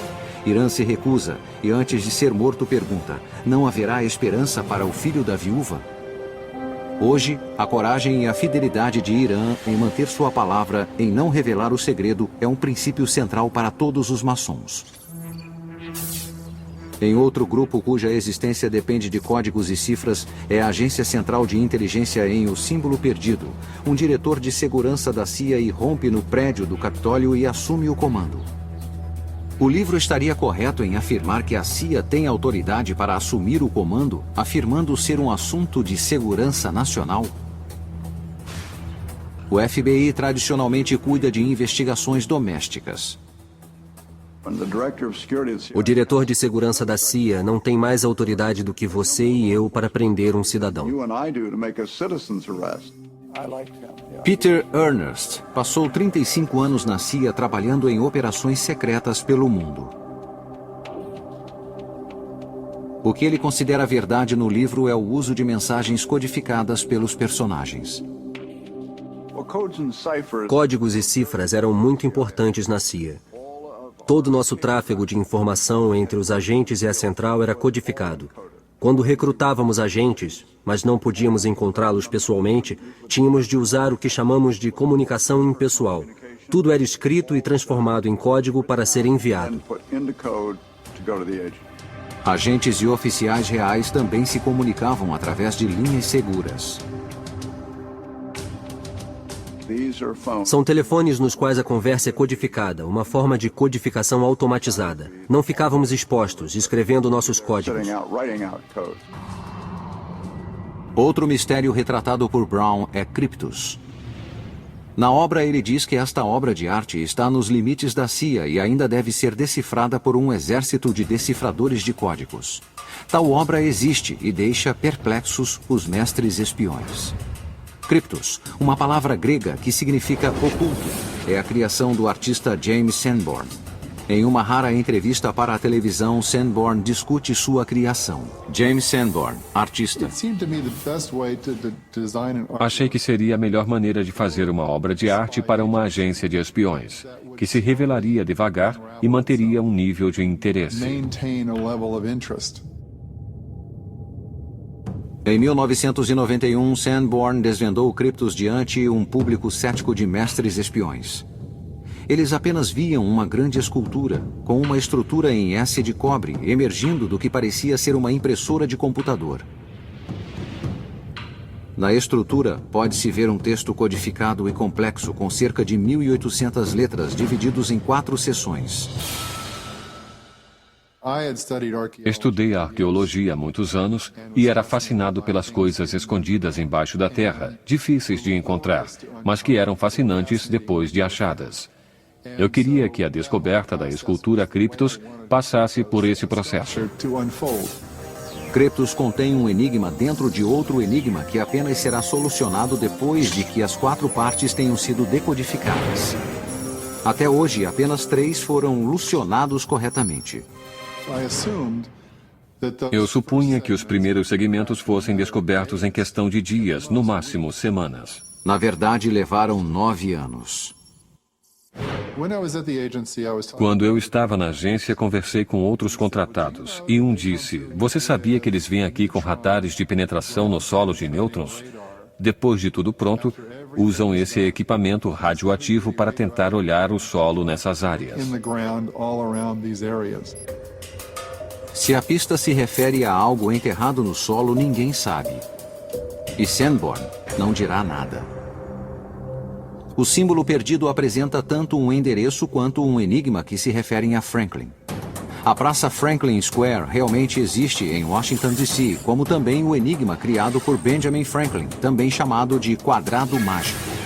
Hiram se recusa e, antes de ser morto, pergunta: não haverá esperança para o filho da viúva? Hoje, a coragem e a fidelidade de Hiram em manter sua palavra, em não revelar o segredo, é um princípio central para todos os maçons. Em outro grupo cuja existência depende de códigos e cifras, é a Agência Central de Inteligência em O Símbolo Perdido. Um diretor de segurança da CIA irrompe no prédio do Capitólio e assume o comando. O livro estaria correto em afirmar que a CIA tem autoridade para assumir o comando, afirmando ser um assunto de segurança nacional? O FBI tradicionalmente cuida de investigações domésticas. O diretor de segurança da CIA não tem mais autoridade do que você e eu para prender um cidadão. Peter Ernst passou 35 anos na CIA trabalhando em operações secretas pelo mundo. O que ele considera verdade no livro é o uso de mensagens codificadas pelos personagens. Códigos e cifras eram muito importantes na CIA. Todo nosso tráfego de informação entre os agentes e a central era codificado. Quando recrutávamos agentes, mas não podíamos encontrá-los pessoalmente, tínhamos de usar o que chamamos de comunicação impessoal. Tudo era escrito e transformado em código para ser enviado. Agentes e oficiais reais também se comunicavam através de linhas seguras. São telefones nos quais a conversa é codificada, uma forma de codificação automatizada. Não ficávamos expostos, escrevendo nossos códigos. Outro mistério retratado por Brown é Cryptos. Na obra, ele diz que esta obra de arte está nos limites da CIA e ainda deve ser decifrada por um exército de decifradores de códigos. Tal obra existe e deixa perplexos os mestres espiões. Cryptos, uma palavra grega que significa oculto, é a criação do artista James Sanborn. Em uma rara entrevista para a televisão, Sanborn discute sua criação. James Sanborn, artista. Achei que seria a melhor maneira de fazer uma obra de arte para uma agência de espiões, que se revelaria devagar e manteria um nível de interesse. Em 1991, Sanborn desvendou criptos diante um público cético de mestres espiões. Eles apenas viam uma grande escultura, com uma estrutura em S de cobre, emergindo do que parecia ser uma impressora de computador. Na estrutura, pode-se ver um texto codificado e complexo, com cerca de 1.800 letras, divididos em 4 seções. Estudei a arqueologia há muitos anos e era fascinado pelas coisas escondidas embaixo da terra, difíceis de encontrar, mas que eram fascinantes depois de achadas. Eu queria que a descoberta da escultura Cryptos passasse por esse processo. Cryptos contém um enigma dentro de outro enigma que apenas será solucionado depois de que as 4 partes tenham sido decodificadas. Até hoje, apenas 3 foram solucionados corretamente. Eu supunha que os primeiros segmentos fossem descobertos em questão de dias, no máximo semanas. Na verdade, levaram 9 anos. Quando eu estava na agência, conversei com outros contratados. E um disse, você sabia que eles vêm aqui com radares de penetração no solo de nêutrons? Depois de tudo pronto, usam esse equipamento radioativo para tentar olhar o solo nessas áreas. Se a pista se refere a algo enterrado no solo, ninguém sabe. E Sanborn não dirá nada. O símbolo perdido apresenta tanto um endereço quanto um enigma que se referem a Franklin. A Praça Franklin Square realmente existe em Washington, D.C., como também o enigma criado por Benjamin Franklin, também chamado de Quadrado Mágico.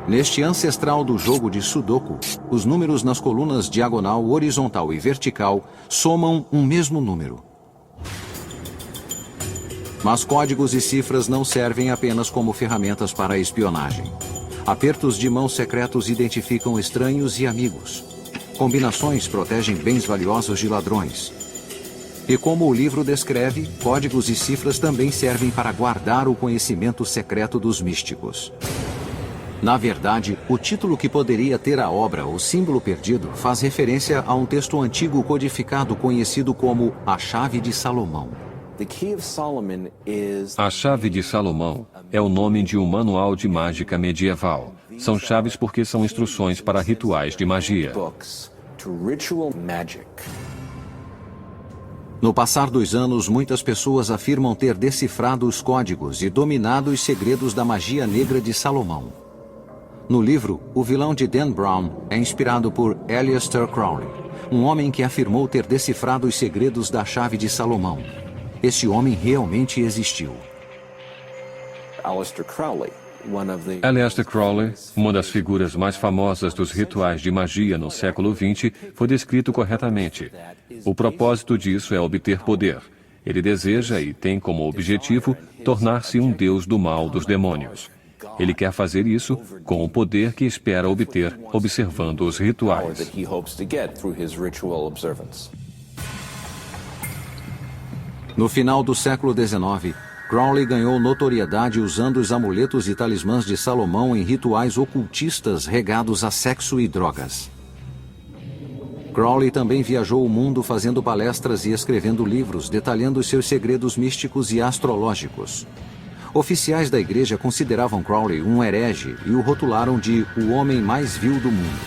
Neste ancestral do jogo de Sudoku, os números nas colunas diagonal, horizontal e vertical somam um mesmo número. Mas códigos e cifras não servem apenas como ferramentas para a espionagem. Apertos de mão secretos identificam estranhos e amigos. Combinações protegem bens valiosos de ladrões. E como o livro descreve, códigos e cifras também servem para guardar o conhecimento secreto dos místicos. Na verdade, o título que poderia ter a obra O Símbolo Perdido faz referência a um texto antigo codificado conhecido como A Chave de Salomão. A Chave de Salomão é o nome de um manual de mágica medieval. São chaves porque são instruções para rituais de magia. No passar dos anos, muitas pessoas afirmam ter decifrado os códigos e dominado os segredos da magia negra de Salomão. No livro, o vilão de Dan Brown é inspirado por Aleister Crowley, um homem que afirmou ter decifrado os segredos da Chave de Salomão. Esse homem realmente existiu. Aleister Crowley, uma das figuras mais famosas dos rituais de magia no século XX, foi descrito corretamente. O propósito disso é obter poder. Ele deseja e tem como objetivo tornar-se um deus do mal dos demônios. Ele quer fazer isso com o poder que espera obter observando os rituais. No final do século XIX, Crowley ganhou notoriedade usando os amuletos e talismãs de Salomão em rituais ocultistas regados a sexo e drogas. Crowley também viajou o mundo fazendo palestras e escrevendo livros detalhando seus segredos místicos e astrológicos. Oficiais da igreja consideravam Crowley um herege e o rotularam de o homem mais vil do mundo.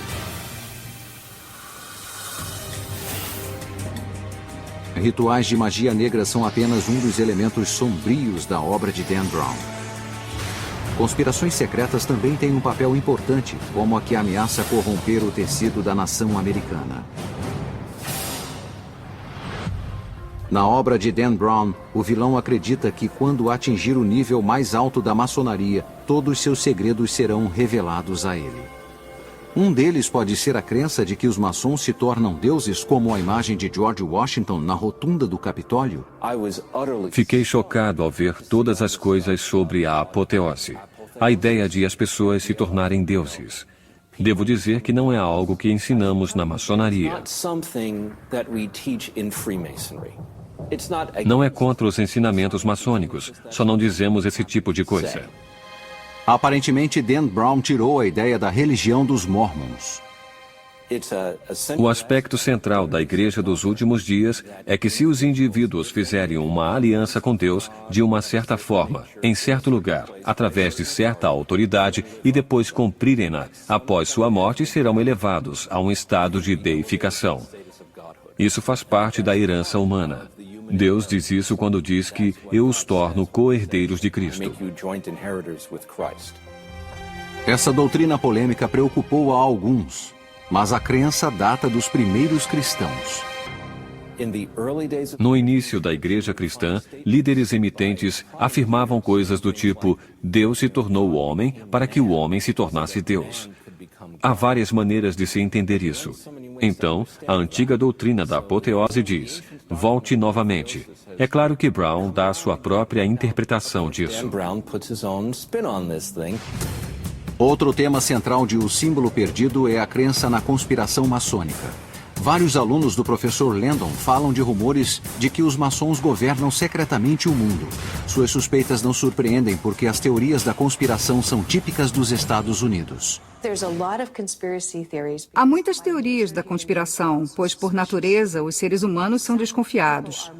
Rituais de magia negra são apenas um dos elementos sombrios da obra de Dan Brown. Conspirações secretas também têm um papel importante, como a que ameaça corromper o tecido da nação americana. Na obra de Dan Brown, o vilão acredita que quando atingir o nível mais alto da maçonaria, todos seus segredos serão revelados a ele. Um deles pode ser a crença de que os maçons se tornam deuses, como a imagem de George Washington na rotunda do Capitólio. Fiquei chocado ao ver todas as coisas sobre a apoteose. A ideia de as pessoas se tornarem deuses. Devo dizer que não é algo que ensinamos na maçonaria. Não é contra os ensinamentos maçônicos, só não dizemos esse tipo de coisa. Aparentemente, Dan Brown tirou a ideia da religião dos Mormons. O aspecto central da Igreja dos Últimos Dias é que se os indivíduos fizerem uma aliança com Deus de uma certa forma, em certo lugar, através de certa autoridade e depois cumprirem-na, após sua morte serão elevados a um estado de deificação. Isso faz parte da herança humana. Deus diz isso quando diz que eu os torno co-herdeiros de Cristo. Essa doutrina polêmica preocupou a alguns, mas a crença data dos primeiros cristãos. No início da igreja cristã, líderes emitentes afirmavam coisas do tipo: Deus se tornou homem para que o homem se tornasse Deus. Há várias maneiras de se entender isso. Então, a antiga doutrina da apoteose diz: volte novamente. É claro que Brown dá a sua própria interpretação disso. Outro tema central de O Símbolo Perdido é a crença na conspiração maçônica. Vários alunos do professor Landon falam de rumores de que os maçons governam secretamente o mundo. Suas suspeitas não surpreendem porque as teorias da conspiração são típicas dos Estados Unidos. Há muitas teorias da conspiração, pois, por natureza, os seres humanos são desconfiados.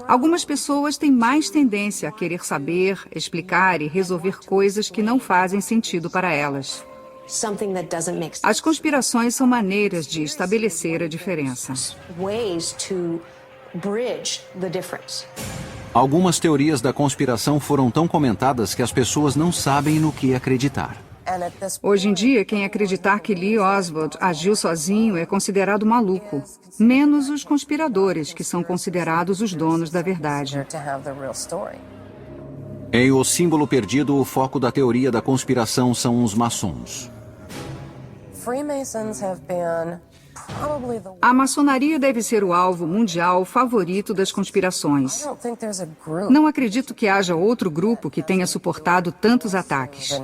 Algumas pessoas têm mais tendência a querer saber, explicar e resolver coisas que não fazem sentido para elas. As conspirações são maneiras de estabelecer a diferença. Algumas teorias da conspiração foram tão comentadas que as pessoas não sabem no que acreditar. Hoje em dia, quem acreditar que Lee Oswald agiu sozinho é considerado maluco, menos os conspiradores, que são considerados os donos da verdade. Em O Símbolo Perdido, o foco da teoria da conspiração são os maçons. A maçonaria deve ser o alvo mundial favorito das conspirações. Não acredito que haja outro grupo que tenha suportado tantos ataques.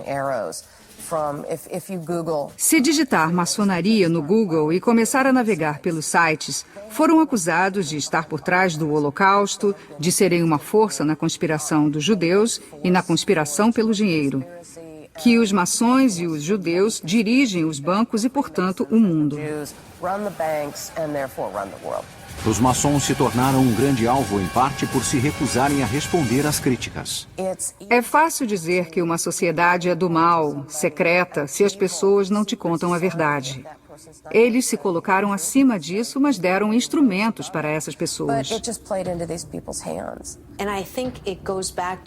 Se digitar maçonaria no Google e começar a navegar pelos sites, foram acusados de estar por trás do Holocausto, de serem uma força na conspiração dos judeus e na conspiração pelo dinheiro. Que os maçons e os judeus dirigem os bancos e, portanto, o mundo. Os maçons se tornaram um grande alvo, em parte por se recusarem a responder às críticas. É fácil dizer que uma sociedade é do mal, secreta, se as pessoas não te contam a verdade. Eles se colocaram acima disso, mas deram instrumentos para essas pessoas.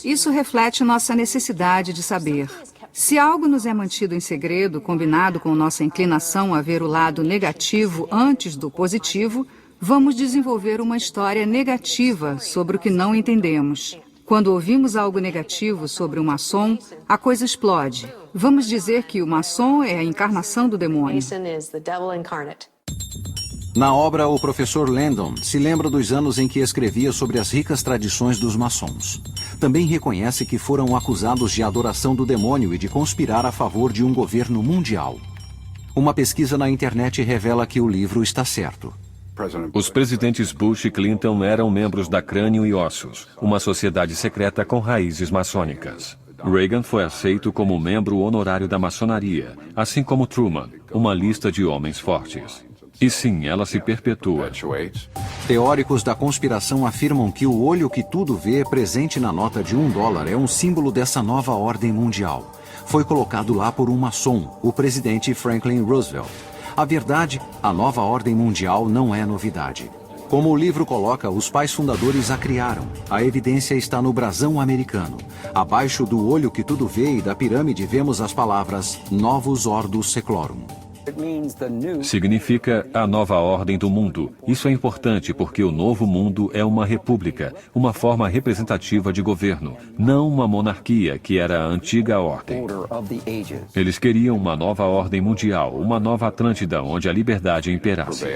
Isso reflete nossa necessidade de saber. Se algo nos é mantido em segredo, combinado com nossa inclinação a ver o lado negativo antes do positivo, vamos desenvolver uma história negativa sobre o que não entendemos. Quando ouvimos algo negativo sobre um maçom, a coisa explode. Vamos dizer que o maçom é a encarnação do demônio. Na obra, o professor Landon se lembra dos anos em que escrevia sobre as ricas tradições dos maçons. Também reconhece que foram acusados de adoração do demônio e de conspirar a favor de um governo mundial. Uma pesquisa na internet revela que o livro está certo. Os presidentes Bush e Clinton eram membros da Crânio e Ossos, uma sociedade secreta com raízes maçônicas. Reagan foi aceito como membro honorário da maçonaria, assim como Truman, uma lista de homens fortes. E sim, ela se perpetua. Teóricos da conspiração afirmam que o olho que tudo vê presente na nota de $1 é um símbolo dessa nova ordem mundial. Foi colocado lá por um maçom, o presidente Franklin Roosevelt. A verdade, a nova ordem mundial não é novidade. Como o livro coloca, os pais fundadores a criaram. A evidência está no brasão americano. Abaixo do olho que tudo vê e da pirâmide vemos as palavras Novus Ordo Seclorum. Significa a nova ordem do mundo. Isso é importante porque o novo mundo é uma república, uma forma representativa de governo, não uma monarquia que era a antiga ordem. Eles queriam uma nova ordem mundial, uma nova Atlântida onde a liberdade imperasse.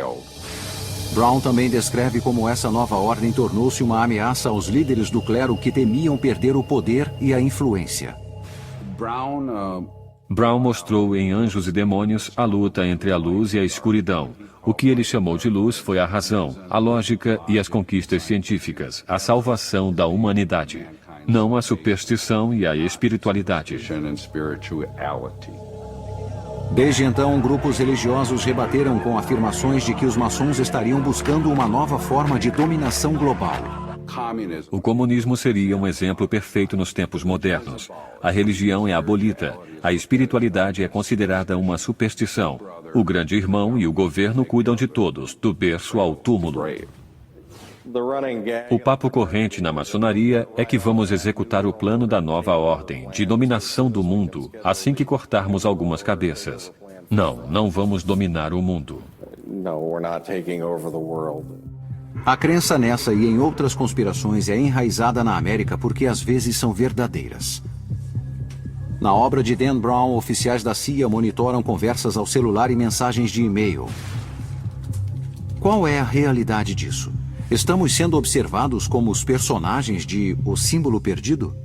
Brown também descreve como essa nova ordem tornou-se uma ameaça aos líderes do clero que temiam perder o poder e a influência. Brown mostrou em Anjos e Demônios a luta entre a luz e a escuridão. O que ele chamou de luz foi a razão, a lógica e as conquistas científicas, a salvação da humanidade, não a superstição e a espiritualidade. Desde então, grupos religiosos rebateram com afirmações de que os maçons estariam buscando uma nova forma de dominação global. O comunismo seria um exemplo perfeito nos tempos modernos. A religião é abolida, a espiritualidade é considerada uma superstição. O grande irmão e o governo cuidam de todos, do berço ao túmulo. O papo corrente na maçonaria é que vamos executar o plano da nova ordem, de dominação do mundo, assim que cortarmos algumas cabeças. Não vamos dominar o mundo. A crença nessa e em outras conspirações é enraizada na América porque às vezes são verdadeiras. Na obra de Dan Brown, oficiais da CIA monitoram conversas ao celular e mensagens de e-mail. Qual é a realidade disso? Estamos sendo observados como os personagens de O Símbolo Perdido?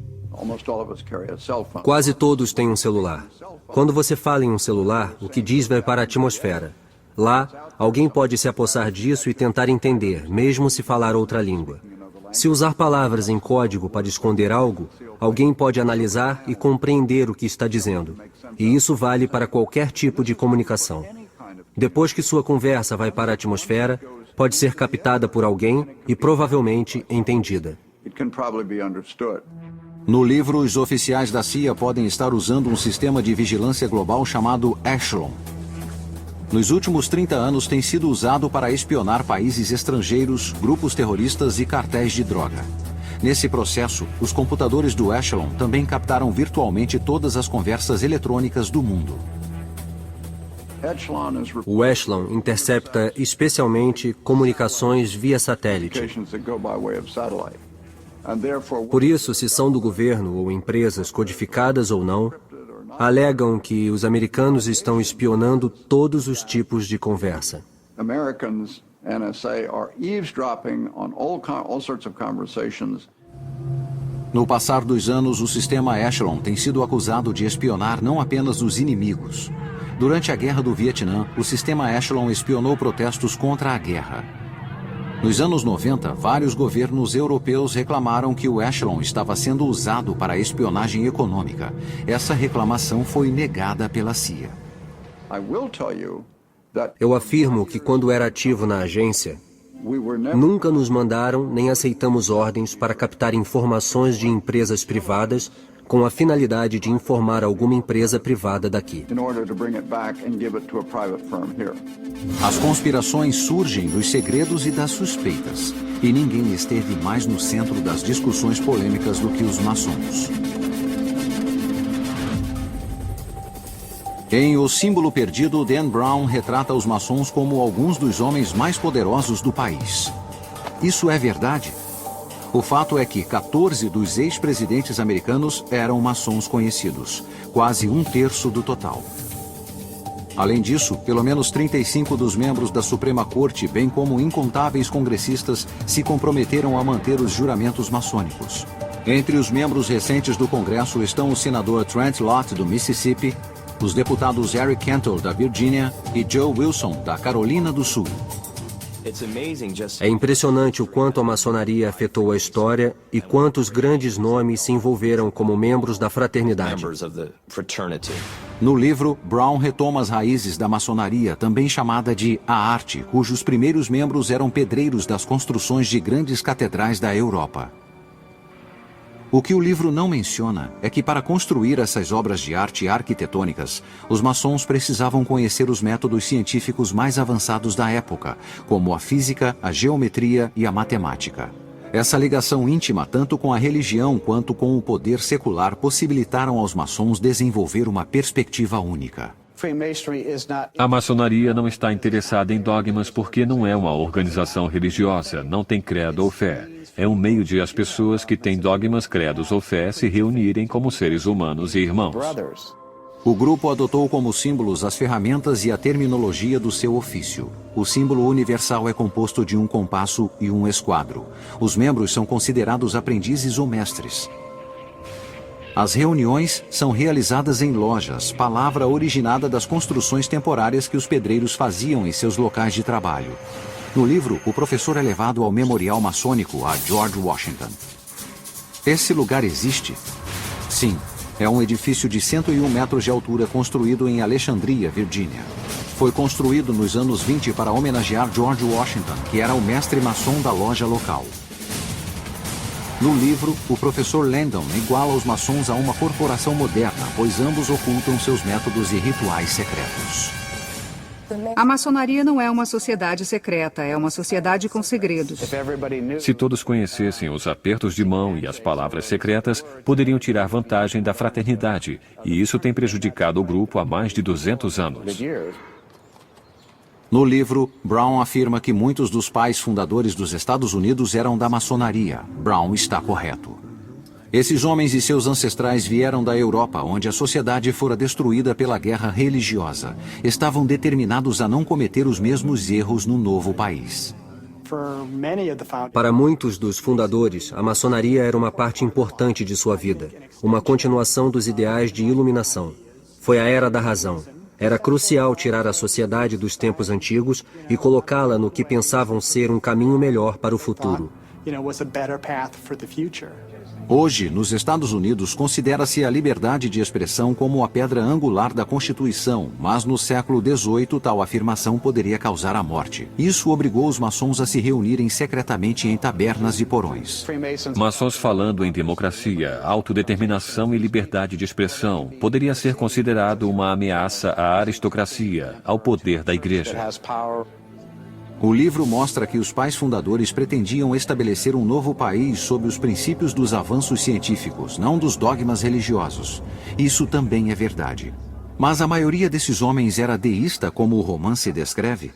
Quase todos têm um celular. Quando você fala em um celular, o que diz vai para a atmosfera. Lá, alguém pode se apossar disso e tentar entender, mesmo se falar outra língua. Se usar palavras em código para esconder algo, alguém pode analisar e compreender o que está dizendo. E isso vale para qualquer tipo de comunicação. Depois que sua conversa vai para a atmosfera, pode ser captada por alguém e provavelmente entendida. No livro, os oficiais da CIA podem estar usando um sistema de vigilância global chamado Echelon. Nos últimos 30 anos tem sido usado para espionar países estrangeiros, grupos terroristas e cartéis de droga. Nesse processo, os computadores do Echelon também captaram virtualmente todas as conversas eletrônicas do mundo. O Echelon intercepta especialmente comunicações via satélite. Por isso, se são do governo ou empresas codificadas ou não, alegam que os americanos estão espionando todos os tipos de conversa. No passar dos anos, o sistema Echelon tem sido acusado de espionar não apenas os inimigos. Durante a Guerra do Vietnã, o sistema Echelon espionou protestos contra a guerra. Nos anos 90, vários governos europeus reclamaram que o Echelon estava sendo usado para espionagem econômica. Essa reclamação foi negada pela CIA. Eu afirmo que quando era ativo na agência, nunca nos mandaram nem aceitamos ordens para captar informações de empresas privadas com a finalidade de informar alguma empresa privada daqui. As conspirações surgem dos segredos e das suspeitas, e ninguém esteve mais no centro das discussões polêmicas do que os maçons. Em O Símbolo Perdido, Dan Brown retrata os maçons como alguns dos homens mais poderosos do país. Isso é verdade? O fato é que 14 dos ex-presidentes americanos eram maçons conhecidos, quase 1/3 do total. Além disso, pelo menos 35 dos membros da Suprema Corte, bem como incontáveis congressistas, se comprometeram a manter os juramentos maçônicos. Entre os membros recentes do Congresso estão o senador Trent Lott, do Mississippi, os deputados Eric Cantor, da Virgínia, e Joe Wilson, da Carolina do Sul. É impressionante o quanto a maçonaria afetou a história e quantos grandes nomes se envolveram como membros da fraternidade. No livro, Brown retoma as raízes da maçonaria, também chamada de a arte, cujos primeiros membros eram pedreiros das construções de grandes catedrais da Europa. O que o livro não menciona é que para construir essas obras de arte arquitetônicas, os maçons precisavam conhecer os métodos científicos mais avançados da época, como a física, a geometria e a matemática. Essa ligação íntima, tanto com a religião quanto com o poder secular, possibilitaram aos maçons desenvolver uma perspectiva única. A maçonaria não está interessada em dogmas porque não é uma organização religiosa, não tem credo ou fé. É um meio de as pessoas que têm dogmas, credos ou fé se reunirem como seres humanos e irmãos. O grupo adotou como símbolos as ferramentas e a terminologia do seu ofício. O símbolo universal é composto de um compasso e um esquadro. Os membros são considerados aprendizes ou mestres. As reuniões são realizadas em lojas, palavra originada das construções temporárias que os pedreiros faziam em seus locais de trabalho. No livro, o professor é levado ao memorial maçônico a George Washington. Esse lugar existe? Sim. É um edifício de 101 metros de altura construído em Alexandria, Virgínia. Foi construído nos anos 20 para homenagear George Washington, que era o mestre maçom da loja local. No livro, o professor Landon iguala os maçons a uma corporação moderna, pois ambos ocultam seus métodos e rituais secretos. A maçonaria não é uma sociedade secreta, é uma sociedade com segredos. Se todos conhecessem os apertos de mão e as palavras secretas, poderiam tirar vantagem da fraternidade, e isso tem prejudicado o grupo há mais de 200 anos. No livro, Brown afirma que muitos dos pais fundadores dos Estados Unidos eram da maçonaria. Brown está correto. Esses homens e seus ancestrais vieram da Europa, onde a sociedade fora destruída pela guerra religiosa. Estavam determinados a não cometer os mesmos erros no novo país. Para muitos dos fundadores, a maçonaria era uma parte importante de sua vida, uma continuação dos ideais de iluminação. Foi a era da razão. Era crucial tirar a sociedade dos tempos antigos e colocá-la no que pensavam ser um caminho melhor para o futuro. Hoje, nos Estados Unidos, considera-se a liberdade de expressão como a pedra angular da Constituição, mas no século XVIII tal afirmação poderia causar a morte. Isso obrigou os maçons a se reunirem secretamente em tabernas e porões. Maçons falando em democracia, autodeterminação e liberdade de expressão poderia ser considerado uma ameaça à aristocracia, ao poder da igreja. O livro mostra que os pais fundadores pretendiam estabelecer um novo país sob os princípios dos avanços científicos, não dos dogmas religiosos. Isso também é verdade. Mas a maioria desses homens era deísta, como o romance descreve?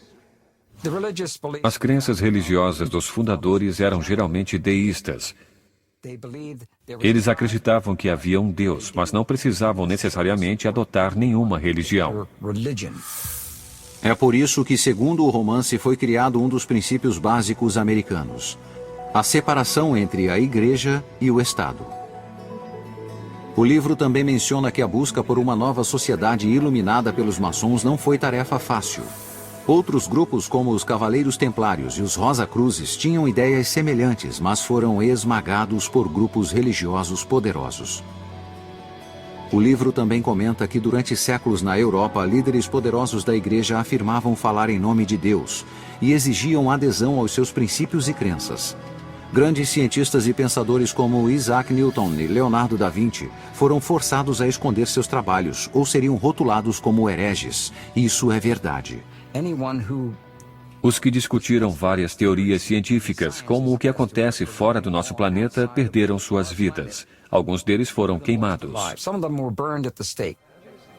As crenças religiosas dos fundadores eram geralmente deístas. Eles acreditavam que havia um Deus, mas não precisavam necessariamente adotar nenhuma religião. É por isso que, segundo o romance, foi criado um dos princípios básicos americanos: a separação entre a Igreja e o Estado. O livro também menciona que a busca por uma nova sociedade iluminada pelos maçons não foi tarefa fácil. Outros grupos, como os Cavaleiros Templários e os Rosa Cruzes, tinham ideias semelhantes, mas foram esmagados por grupos religiosos poderosos. O livro também comenta que durante séculos na Europa, líderes poderosos da igreja afirmavam falar em nome de Deus e exigiam adesão aos seus princípios e crenças. Grandes cientistas e pensadores como Isaac Newton e Leonardo da Vinci foram forçados a esconder seus trabalhos ou seriam rotulados como hereges. Isso é verdade. Os que discutiram várias teorias científicas, como o que acontece fora do nosso planeta, perderam suas vidas. Alguns deles foram queimados.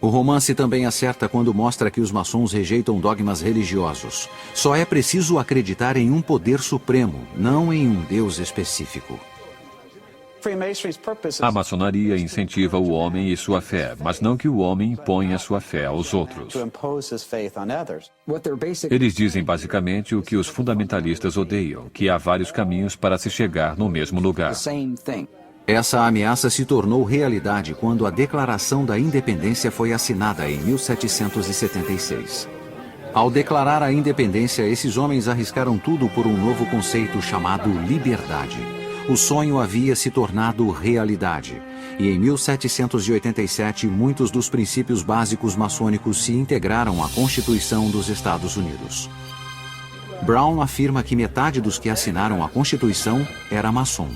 O romance também acerta quando mostra que os maçons rejeitam dogmas religiosos. Só é preciso acreditar em um poder supremo, não em um Deus específico. A maçonaria incentiva o homem e sua fé, mas não que o homem imponha sua fé aos outros. Eles dizem basicamente o que os fundamentalistas odeiam, que há vários caminhos para se chegar no mesmo lugar. Essa ameaça se tornou realidade quando a Declaração da Independência foi assinada em 1776. Ao declarar a independência, esses homens arriscaram tudo por um novo conceito chamado liberdade. O sonho havia se tornado realidade, e em 1787 muitos dos princípios básicos maçônicos se integraram à Constituição dos Estados Unidos. Brown afirma que metade dos que assinaram a Constituição era maçom.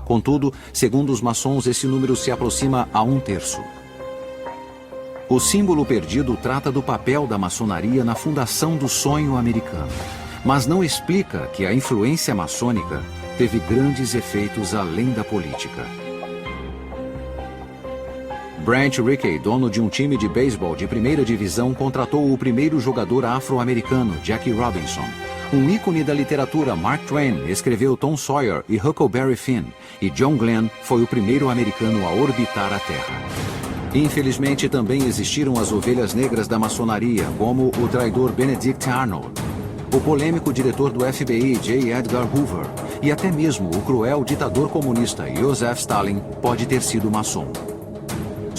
Contudo, segundo os maçons, esse número se aproxima a 1/3. O símbolo perdido trata do papel da maçonaria na fundação do sonho americano, mas não explica que a influência maçônica teve grandes efeitos além da política. Branch Rickey, dono de um time de beisebol de primeira divisão, contratou o primeiro jogador afro-americano, Jackie Robinson. Um ícone da literatura, Mark Twain, escreveu Tom Sawyer e Huckleberry Finn, e John Glenn foi o primeiro americano a orbitar a Terra. Infelizmente, também existiram as ovelhas negras da maçonaria, como o traidor Benedict Arnold, o polêmico diretor do FBI, J. Edgar Hoover, e até mesmo o cruel ditador comunista Joseph Stalin pode ter sido maçom.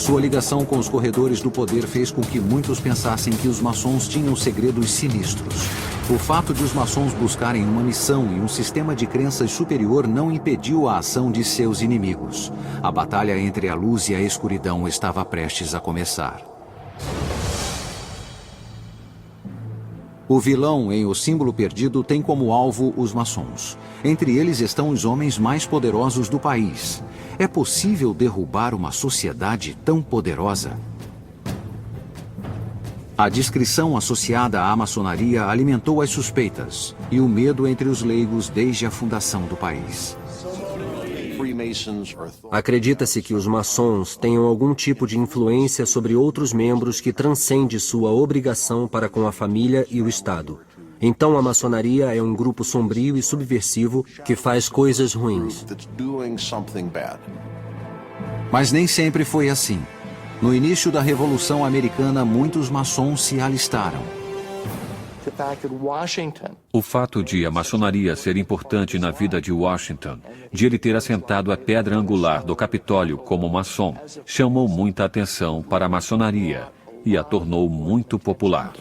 Sua ligação com os corredores do poder fez com que muitos pensassem que os maçons tinham segredos sinistros. O fato de os maçons buscarem uma missão e um sistema de crenças superior não impediu a ação de seus inimigos. A batalha entre a luz e a escuridão estava prestes a começar. O vilão em O Símbolo Perdido tem como alvo os maçons. Entre eles estão os homens mais poderosos do país. É possível derrubar uma sociedade tão poderosa? A descrição associada à maçonaria alimentou as suspeitas e o medo entre os leigos desde a fundação do país. Acredita-se que os maçons tenham algum tipo de influência sobre outros membros que transcende sua obrigação para com a família e o Estado. Então a maçonaria é um grupo sombrio e subversivo que faz coisas ruins. Mas nem sempre foi assim. No início da Revolução Americana, muitos maçons se alistaram. O fato de a maçonaria ser importante na vida de Washington, de ele ter assentado a pedra angular do Capitólio como maçom, chamou muita atenção para a maçonaria e a tornou muito popular.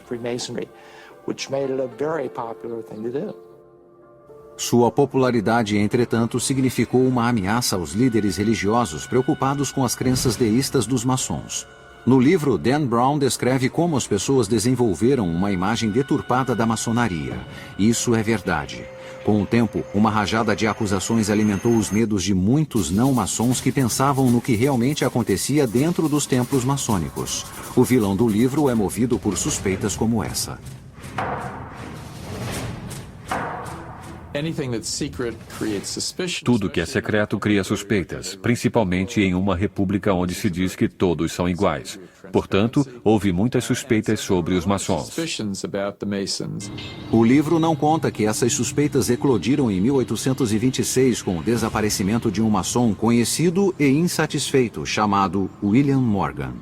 Sua popularidade, entretanto, significou uma ameaça aos líderes religiosos preocupados com as crenças deístas dos maçons. No livro, Dan Brown descreve como as pessoas desenvolveram uma imagem deturpada da maçonaria. Isso é verdade. Com o tempo, uma rajada de acusações alimentou os medos de muitos não-maçons que pensavam no que realmente acontecia dentro dos templos maçônicos. O vilão do livro é movido por suspeitas como essa. Tudo que é secreto cria suspeitas, principalmente em uma república onde se diz que todos são iguais. Portanto, houve muitas suspeitas sobre os maçons. O livro não conta que essas suspeitas eclodiram em 1826 com o desaparecimento de um maçom conhecido e insatisfeito chamado William Morgan.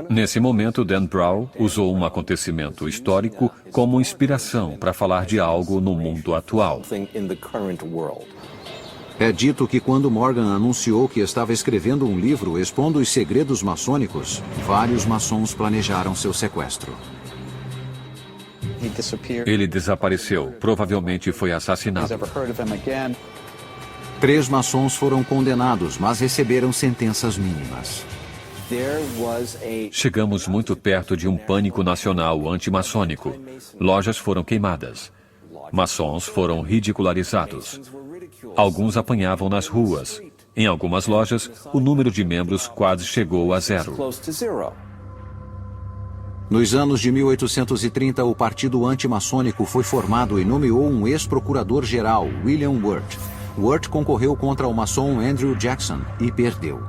Nesse momento, Dan Brown usou um acontecimento histórico como inspiração para falar de algo no mundo atual. É dito que quando Morgan anunciou que estava escrevendo um livro expondo os segredos maçônicos, vários maçons planejaram seu sequestro. Ele desapareceu, provavelmente foi assassinado. 3 maçons foram condenados, mas receberam sentenças mínimas. Chegamos muito perto de um pânico nacional antimaçônico. Lojas foram queimadas. Maçons foram ridicularizados. Alguns apanhavam nas ruas. Em algumas lojas, o número de membros quase chegou a 0. Nos anos de 1830, o Partido Antimaçônico foi formado e nomeou um ex-procurador-geral, William Wirt. Wirt concorreu contra o maçom Andrew Jackson e perdeu.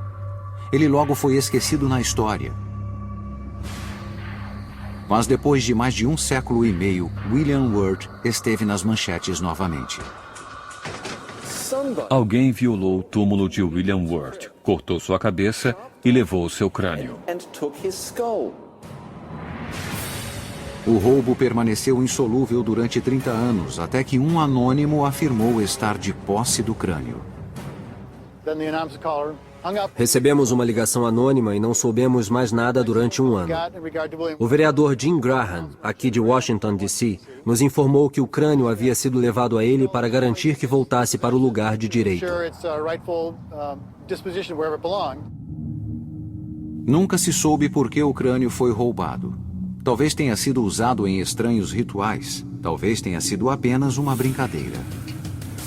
Ele logo foi esquecido na história. Mas depois de mais de 1 século e meio, William Wirt esteve nas manchetes novamente. Alguém violou o túmulo de William Wirt, cortou sua cabeça e levou seu crânio. O roubo permaneceu insolúvel durante 30 anos, até que um anônimo afirmou estar de posse do crânio. Recebemos uma ligação anônima e não soubemos mais nada durante 1 ano. O vereador Jim Graham, aqui de Washington, D.C., nos informou que o crânio havia sido levado a ele para garantir que voltasse para o lugar de direito. Nunca se soube por que o crânio foi roubado. Talvez tenha sido usado em estranhos rituais. Talvez tenha sido apenas uma brincadeira.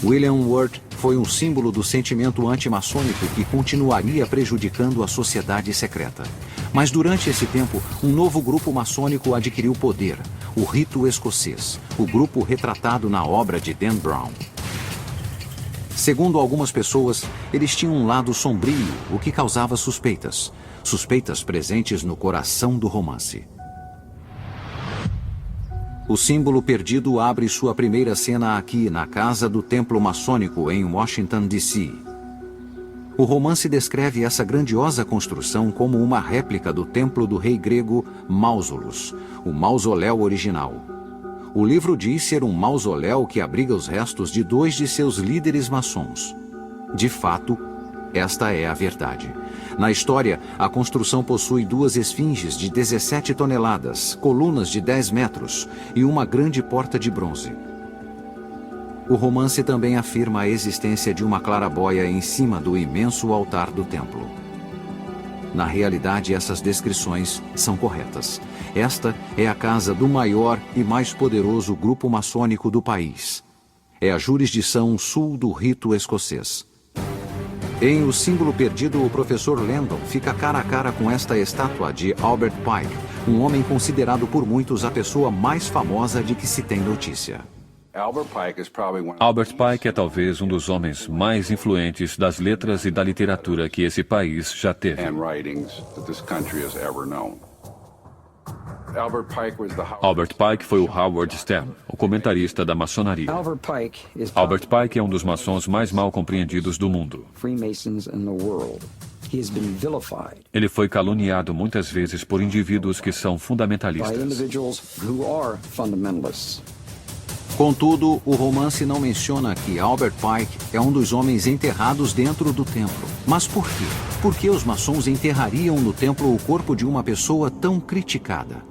William Wirt foi um símbolo do sentimento antimaçônico que continuaria prejudicando a sociedade secreta. Mas durante esse tempo, um novo grupo maçônico adquiriu poder, o Rito Escocês, o grupo retratado na obra de Dan Brown. Segundo algumas pessoas, eles tinham um lado sombrio, o que causava suspeitas. Suspeitas presentes no coração do romance. O Símbolo Perdido abre sua primeira cena aqui, na casa do Templo Maçônico, em Washington, D.C. O romance descreve essa grandiosa construção como uma réplica do templo do rei grego Mausolus, o mausoléu original. O livro diz ser um mausoléu que abriga os restos de 2 de seus líderes maçons. De fato, Esta é a verdade. Na história, a construção possui 2 esfinges de 17 toneladas, colunas de 10 metros e uma grande porta de bronze. O romance também afirma a existência de uma claraboia em cima do imenso altar do templo. Na realidade, essas descrições são corretas. Esta é a casa do maior e mais poderoso grupo maçônico do país. É a jurisdição sul do rito escocês. Em O Símbolo Perdido, o professor Landon fica cara a cara com esta estátua de Albert Pike, um homem considerado por muitos a pessoa mais famosa de que se tem notícia. Albert Pike é talvez um dos homens mais influentes das letras e da literatura que esse país já teve. Albert Pike foi o Howard Stern, o comentarista da maçonaria. Albert Pike é um dos maçons mais mal compreendidos do mundo. Ele foi caluniado muitas vezes por indivíduos que são fundamentalistas. Contudo, o romance não menciona que Albert Pike é um dos homens enterrados dentro do templo. Mas por quê? Por que os maçons enterrariam no templo o corpo de uma pessoa tão criticada?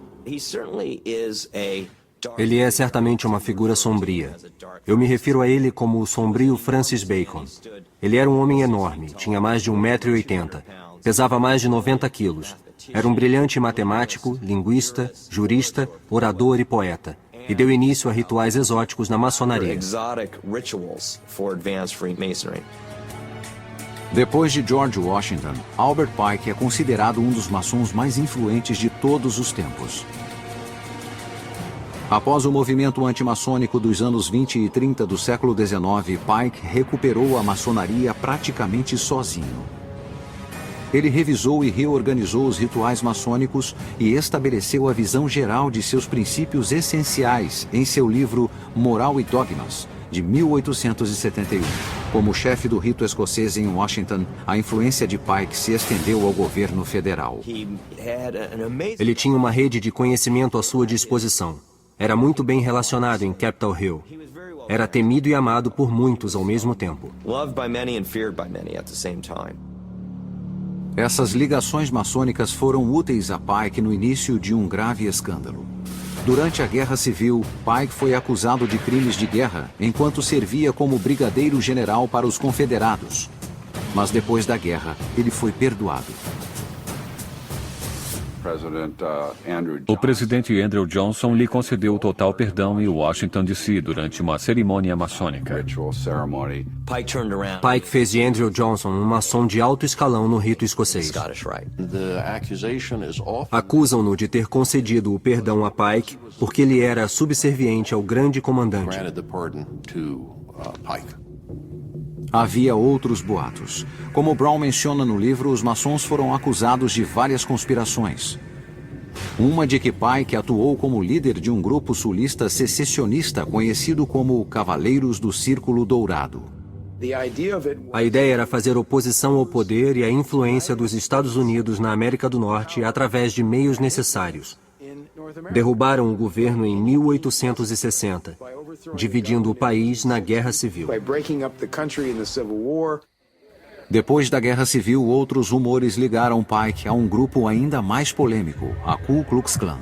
Ele é certamente uma figura sombria. Eu me refiro a ele como o sombrio Francis Bacon. Ele era um homem enorme, tinha mais de 1,80 m, pesava mais de 90 quilos. Era um brilhante matemático, linguista, jurista, orador e poeta. E deu início a rituais exóticos na maçonaria. Depois de George Washington, Albert Pike é considerado um dos maçons mais influentes de todos os tempos. Após o movimento antimaçônico dos anos 20 e 30 do século XIX, Pike recuperou a maçonaria praticamente sozinho. Ele revisou e reorganizou os rituais maçônicos e estabeleceu a visão geral de seus princípios essenciais em seu livro Moral e Dogmas, de 1871. Como chefe do rito escocês em Washington, a influência de Pike se estendeu ao governo federal. Ele tinha uma rede de conhecimento à sua disposição. Era muito bem relacionado em Capitol Hill. Era temido e amado por muitos ao mesmo tempo. Essas ligações maçônicas foram úteis a Pike no início de um grave escândalo. Durante a Guerra Civil, Pike foi acusado de crimes de guerra enquanto servia como brigadeiro-general para os confederados. Mas depois da guerra, ele foi perdoado. O presidente Andrew Johnson lhe concedeu total perdão em Washington, D.C., durante uma cerimônia maçônica. Pike fez de Andrew Johnson um maçom de alto escalão no rito escocês. Acusam-no de ter concedido o perdão a Pike porque ele era subserviente ao grande comandante. Havia outros boatos. Como Brown menciona no livro, os maçons foram acusados de várias conspirações. Uma de que Pike atuou como líder de um grupo sulista secessionista conhecido como Cavaleiros do Círculo Dourado. A ideia era fazer oposição ao poder e à influência dos Estados Unidos na América do Norte através de meios necessários. Derrubaram o governo em 1860, dividindo o país na Guerra Civil. Depois da Guerra Civil, outros rumores ligaram Pike a um grupo ainda mais polêmico, a Ku Klux Klan.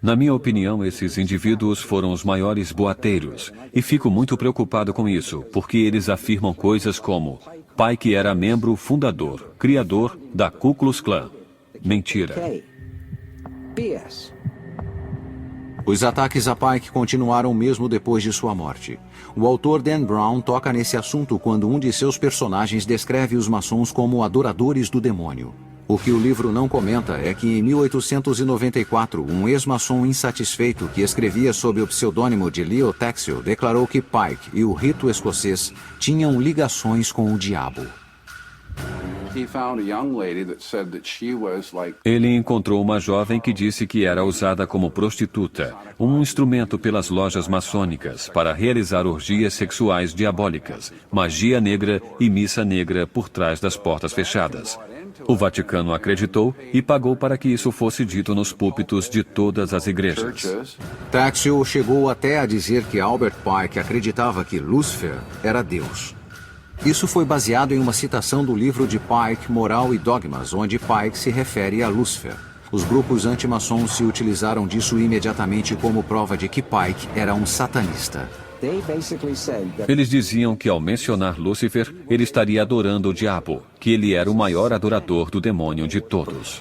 Na minha opinião, esses indivíduos foram os maiores boateiros, e fico muito preocupado com isso, porque eles afirmam coisas como Pike era membro fundador, criador da Ku Klux Klan. Mentira. Os ataques a Pike continuaram mesmo depois de sua morte. O autor Dan Brown toca nesse assunto quando um de seus personagens descreve os maçons como adoradores do demônio. O que o livro não comenta é que em 1894, um ex-maçom insatisfeito que escrevia sob o pseudônimo de Leo Taxil declarou que Pike e o rito escocês tinham ligações com o diabo. Ele encontrou uma jovem que disse que era usada como prostituta, um instrumento pelas lojas maçônicas para realizar orgias sexuais diabólicas, magia negra e missa negra por trás das portas fechadas. O Vaticano acreditou e pagou para que isso fosse dito nos púlpitos de todas as igrejas. Taxil chegou até a dizer que Albert Pike acreditava que Lúcifer era Deus. Isso foi baseado em uma citação do livro de Pike, Moral e Dogmas, onde Pike se refere a Lúcifer. Os grupos antimaçons se utilizaram disso imediatamente como prova de que Pike era um satanista. Eles diziam que ao mencionar Lúcifer, ele estaria adorando o diabo, que ele era o maior adorador do demônio de todos.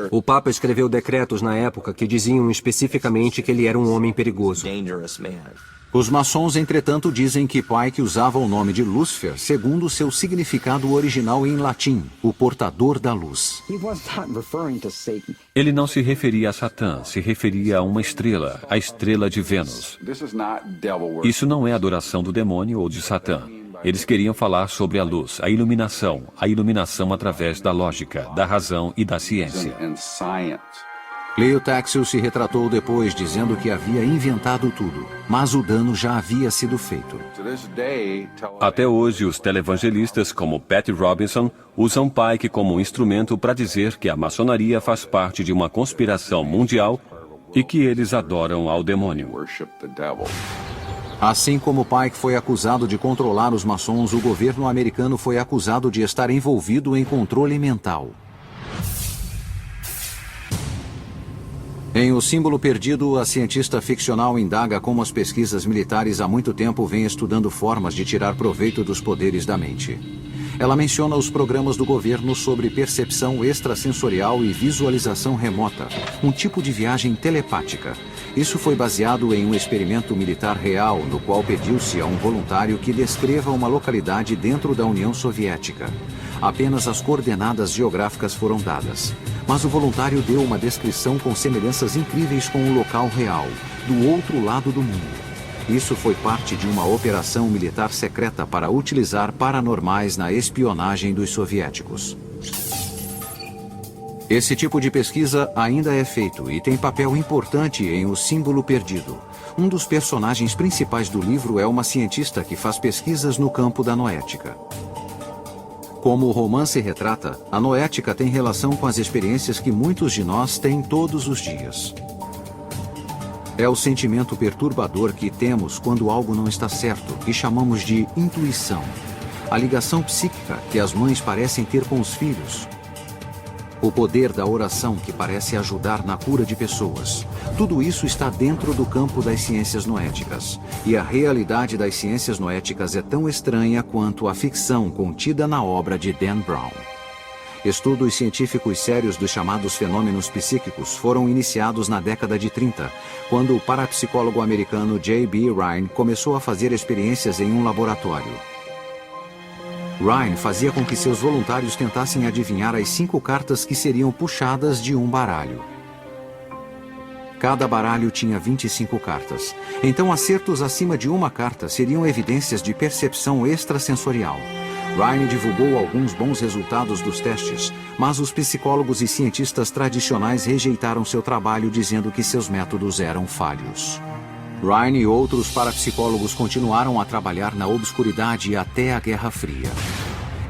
O Papa escreveu decretos na época que diziam especificamente que ele era um homem perigoso. Os maçons, entretanto, dizem que Pike usava o nome de Lúcifer segundo seu significado original em latim, o portador da luz. Ele não se referia a Satã, se referia a uma estrela, a estrela de Vênus. Isso não é adoração do demônio ou de Satã. Eles queriam falar sobre a luz, a iluminação através da lógica, da razão e da ciência. Leo Taxil se retratou depois, dizendo que havia inventado tudo, mas o dano já havia sido feito. Até hoje, os televangelistas como Pat Robinson usam Pike como um instrumento para dizer que a maçonaria faz parte de uma conspiração mundial e que eles adoram ao demônio. Assim como Pike foi acusado de controlar os maçons, o governo americano foi acusado de estar envolvido em controle mental. Em O Símbolo Perdido, a cientista ficcional indaga como as pesquisas militares há muito tempo vêm estudando formas de tirar proveito dos poderes da mente. Ela menciona os programas do governo sobre percepção extrasensorial e visualização remota, um tipo de viagem telepática. Isso foi baseado em um experimento militar real, no qual pediu-se a um voluntário que descreva uma localidade dentro da União Soviética. Apenas as coordenadas geográficas foram dadas. Mas o voluntário deu uma descrição com semelhanças incríveis com o local real, do outro lado do mundo. Isso foi parte de uma operação militar secreta para utilizar paranormais na espionagem dos soviéticos. Esse tipo de pesquisa ainda é feito e tem papel importante em O Símbolo Perdido. Um dos personagens principais do livro é uma cientista que faz pesquisas no campo da noética. Como o romance retrata, a noética tem relação com as experiências que muitos de nós têm todos os dias. É o sentimento perturbador que temos quando algo não está certo, que chamamos de intuição. A ligação psíquica que as mães parecem ter com os filhos. O poder da oração que parece ajudar na cura de pessoas. Tudo isso está dentro do campo das ciências noéticas. E a realidade das ciências noéticas é tão estranha quanto a ficção contida na obra de Dan Brown. Estudos científicos sérios dos chamados fenômenos psíquicos foram iniciados na década de 30, quando o parapsicólogo americano J.B. Rhine começou a fazer experiências em um laboratório. Rhine fazia com que seus voluntários tentassem adivinhar as 5 cartas que seriam puxadas de um baralho. Cada baralho tinha 25 cartas. Então, acertos acima de uma carta seriam evidências de percepção extrasensorial. Rhine divulgou alguns bons resultados dos testes, mas os psicólogos e cientistas tradicionais rejeitaram seu trabalho, dizendo que seus métodos eram falhos. Rhine e outros parapsicólogos continuaram a trabalhar na obscuridade até a Guerra Fria.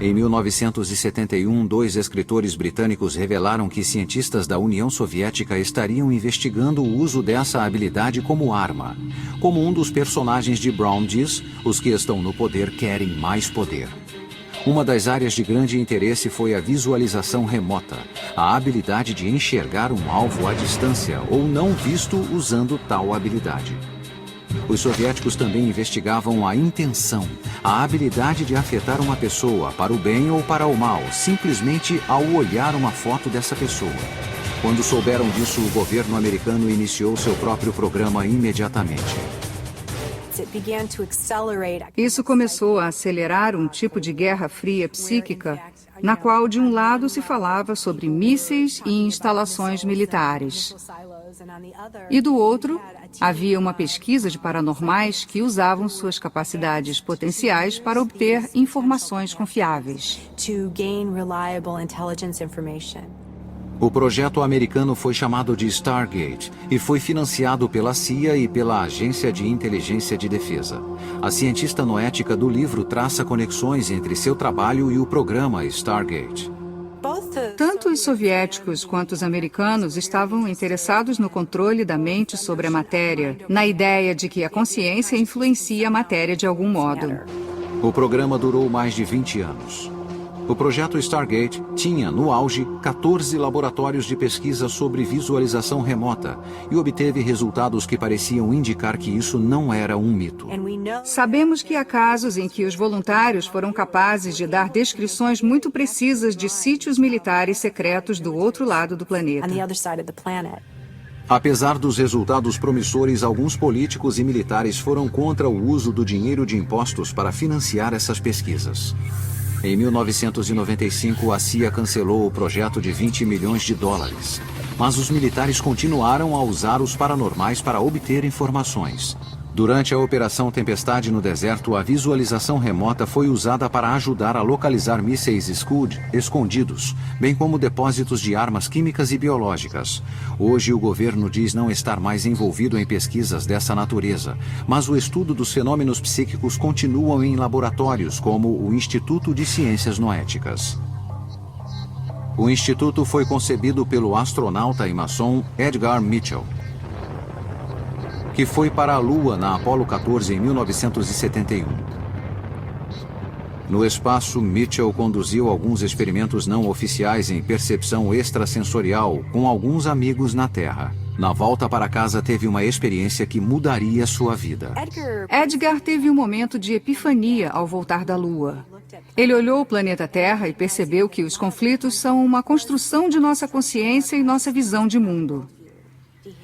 Em 1971, 2 escritores britânicos revelaram que cientistas da União Soviética estariam investigando o uso dessa habilidade como arma. Como um dos personagens de Brown diz, os que estão no poder querem mais poder. Uma das áreas de grande interesse foi a visualização remota, a habilidade de enxergar um alvo à distância ou não visto usando tal habilidade. Os soviéticos também investigavam a intenção, a habilidade de afetar uma pessoa para o bem ou para o mal, simplesmente ao olhar uma foto dessa pessoa. Quando souberam disso, o governo americano iniciou seu próprio programa imediatamente. Isso começou a acelerar um tipo de guerra fria psíquica, na qual de um lado se falava sobre mísseis e instalações militares. E do outro, havia uma pesquisa de paranormais que usavam suas capacidades potenciais para obter informações confiáveis. O projeto americano foi chamado de Stargate e foi financiado pela CIA e pela Agência de Inteligência de Defesa. A cientista noética do livro traça conexões entre seu trabalho e o programa Stargate. Tanto os soviéticos quanto os americanos estavam interessados no controle da mente sobre a matéria, na ideia de que a consciência influencia a matéria de algum modo. O programa durou mais de 20 anos. O projeto Stargate tinha, no auge, 14 laboratórios de pesquisa sobre visualização remota e obteve resultados que pareciam indicar que isso não era um mito. Sabemos que há casos em que os voluntários foram capazes de dar descrições muito precisas de sítios militares secretos do outro lado do planeta. Apesar dos resultados promissores, alguns políticos e militares foram contra o uso do dinheiro de impostos para financiar essas pesquisas. Em 1995, a CIA cancelou o projeto de 20 milhões de dólares. Mas os militares continuaram a usar os paranormais para obter informações. Durante a Operação Tempestade no deserto, a visualização remota foi usada para ajudar a localizar mísseis Scud escondidos, bem como depósitos de armas químicas e biológicas. Hoje, o governo diz não estar mais envolvido em pesquisas dessa natureza, mas o estudo dos fenômenos psíquicos continuam em laboratórios como o Instituto de Ciências Noéticas. O instituto foi concebido pelo astronauta e maçom Edgar Mitchell, que foi para a Lua na Apollo 14 em 1971. No espaço, Mitchell conduziu alguns experimentos não oficiais em percepção extrasensorial com alguns amigos na Terra. Na volta para casa, teve uma experiência que mudaria sua vida. Edgar teve um momento de epifania ao voltar da Lua. Ele olhou o planeta Terra e percebeu que os conflitos são uma construção de nossa consciência e nossa visão de mundo.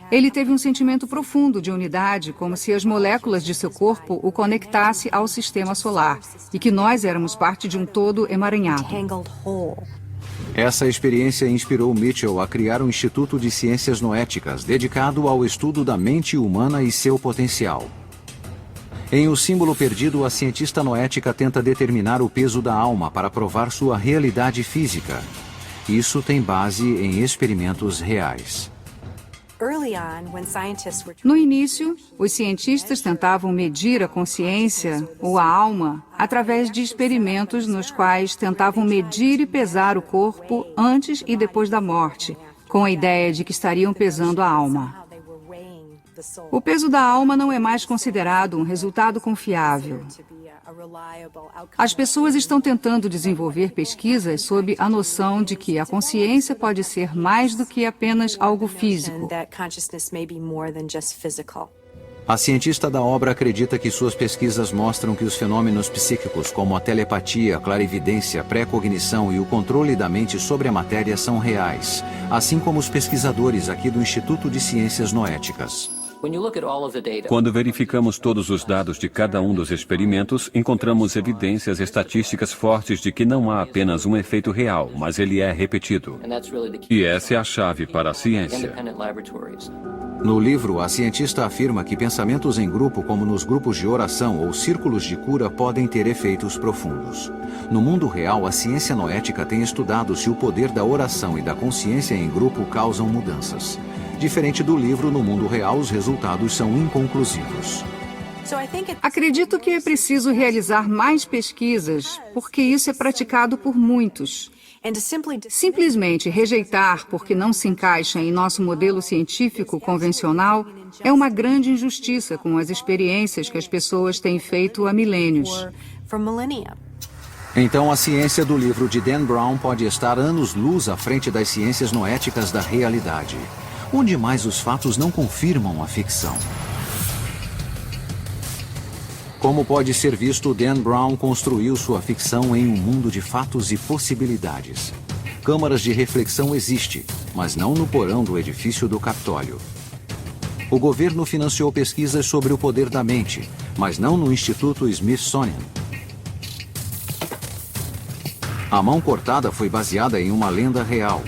Ele teve um sentimento profundo de unidade, como se as moléculas de seu corpo o conectassem ao sistema solar e que nós éramos parte de um todo emaranhado. Essa experiência inspirou Mitchell a criar um Instituto de Ciências Noéticas dedicado ao estudo da mente humana e seu potencial. Em O Símbolo Perdido, a cientista noética tenta determinar o peso da alma para provar sua realidade física. Isso tem base em experimentos reais. No início, os cientistas tentavam medir a consciência, ou a alma, através de experimentos nos quais tentavam medir e pesar o corpo antes e depois da morte, com a ideia de que estariam pesando a alma. O peso da alma não é mais considerado um resultado confiável. As pessoas estão tentando desenvolver pesquisas sob a noção de que a consciência pode ser mais do que apenas algo físico. A cientista da obra acredita que suas pesquisas mostram que os fenômenos psíquicos, como a telepatia, clarividência, pré-cognição e o controle da mente sobre a matéria são reais, assim como os pesquisadores aqui do Instituto de Ciências Noéticas. Quando verificamos todos os dados de cada um dos experimentos, encontramos evidências estatísticas fortes de que não há apenas um efeito real, mas ele é repetido. E essa é a chave para a ciência. No livro, a cientista afirma que pensamentos em grupo, como nos grupos de oração ou círculos de cura, podem ter efeitos profundos. No mundo real, a ciência noética tem estudado se o poder da oração e da consciência em grupo causam mudanças. Diferente do livro, no mundo real, os resultados são inconclusivos. Acredito que é preciso realizar mais pesquisas, porque isso é praticado por muitos. Simplesmente rejeitar porque não se encaixa em nosso modelo científico convencional é uma grande injustiça com as experiências que as pessoas têm feito há milênios. Então, a ciência do livro de Dan Brown pode estar anos-luz à frente das ciências noéticas da realidade, onde mais os fatos não confirmam a ficção. Como pode ser visto, Dan Brown construiu sua ficção em um mundo de fatos e possibilidades. Câmaras de reflexão existem, mas não no porão do edifício do Capitólio. O governo financiou pesquisas sobre o poder da mente, mas não no Instituto Smithsonian. A mão cortada foi baseada em uma lenda real.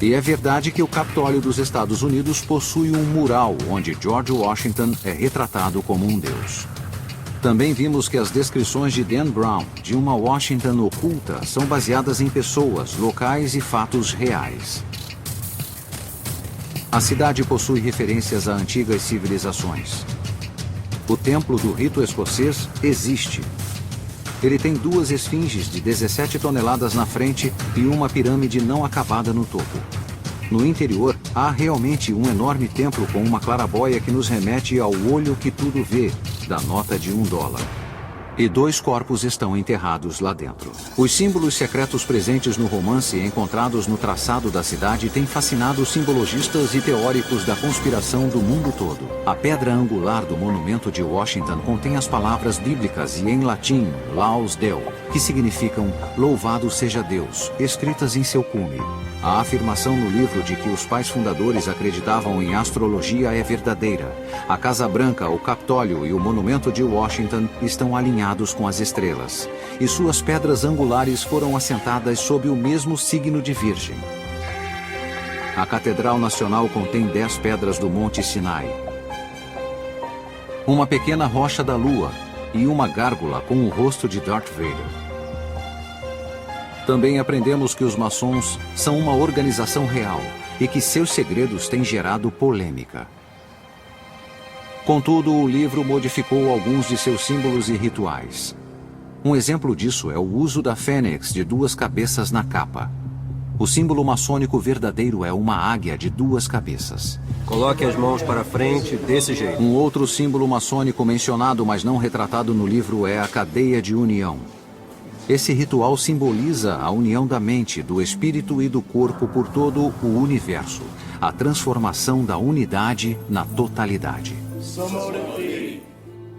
E é verdade que o Capitólio dos Estados Unidos possui um mural onde George Washington é retratado como um deus. Também vimos que as descrições de Dan Brown de uma Washington oculta são baseadas em pessoas, locais e fatos reais. A cidade possui referências a antigas civilizações. O templo do rito escocês existe. Ele tem 2 esfinges de 17 toneladas na frente e uma pirâmide não acabada no topo. No interior, há realmente um enorme templo com uma claraboia que nos remete ao olho que tudo vê, da nota de $1. E 2 corpos estão enterrados lá dentro. Os símbolos secretos presentes no romance e encontrados no traçado da cidade têm fascinado simbologistas e teóricos da conspiração do mundo todo. A pedra angular do monumento de Washington contém as palavras bíblicas e em latim, Laus Deo, que significam Louvado seja Deus, escritas em seu cume. A afirmação no livro de que os pais fundadores acreditavam em astrologia é verdadeira. A Casa Branca, o Capitólio e o monumento de Washington estão alinhados com as estrelas, e suas pedras angulares foram assentadas sob o mesmo signo de Virgem. A Catedral Nacional contém 10 pedras do Monte Sinai, uma pequena rocha da Lua e uma gárgula com o rosto de Darth Vader. Também aprendemos que os maçons são uma organização real e que seus segredos têm gerado polêmica. Contudo, o livro modificou alguns de seus símbolos e rituais. Um exemplo disso é o uso da fênix de 2 cabeças na capa. O símbolo maçônico verdadeiro é uma águia de 2 cabeças. Coloque as mãos para frente, desse jeito. Um outro símbolo maçônico mencionado, mas não retratado no livro, é a cadeia de união. Esse ritual simboliza a união da mente, do espírito e do corpo por todo o universo, a transformação da unidade na totalidade.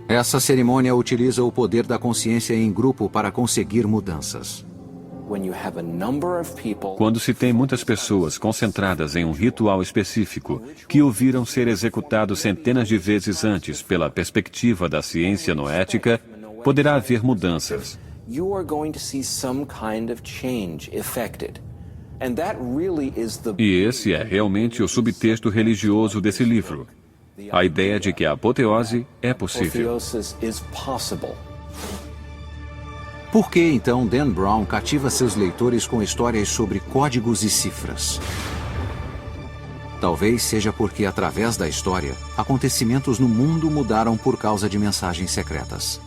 Essa cerimônia utiliza o poder da consciência em grupo para conseguir mudanças. Quando se tem muitas pessoas concentradas em um ritual específico, que o viram ser executado centenas de vezes antes pela perspectiva da ciência noética, poderá haver mudanças. E esse é realmente o subtexto religioso desse livro. A ideia de que a apoteose é possível. Por que, então, Dan Brown cativa seus leitores com histórias sobre códigos e cifras? Talvez seja porque, através da história, acontecimentos no mundo mudaram por causa de mensagens secretas.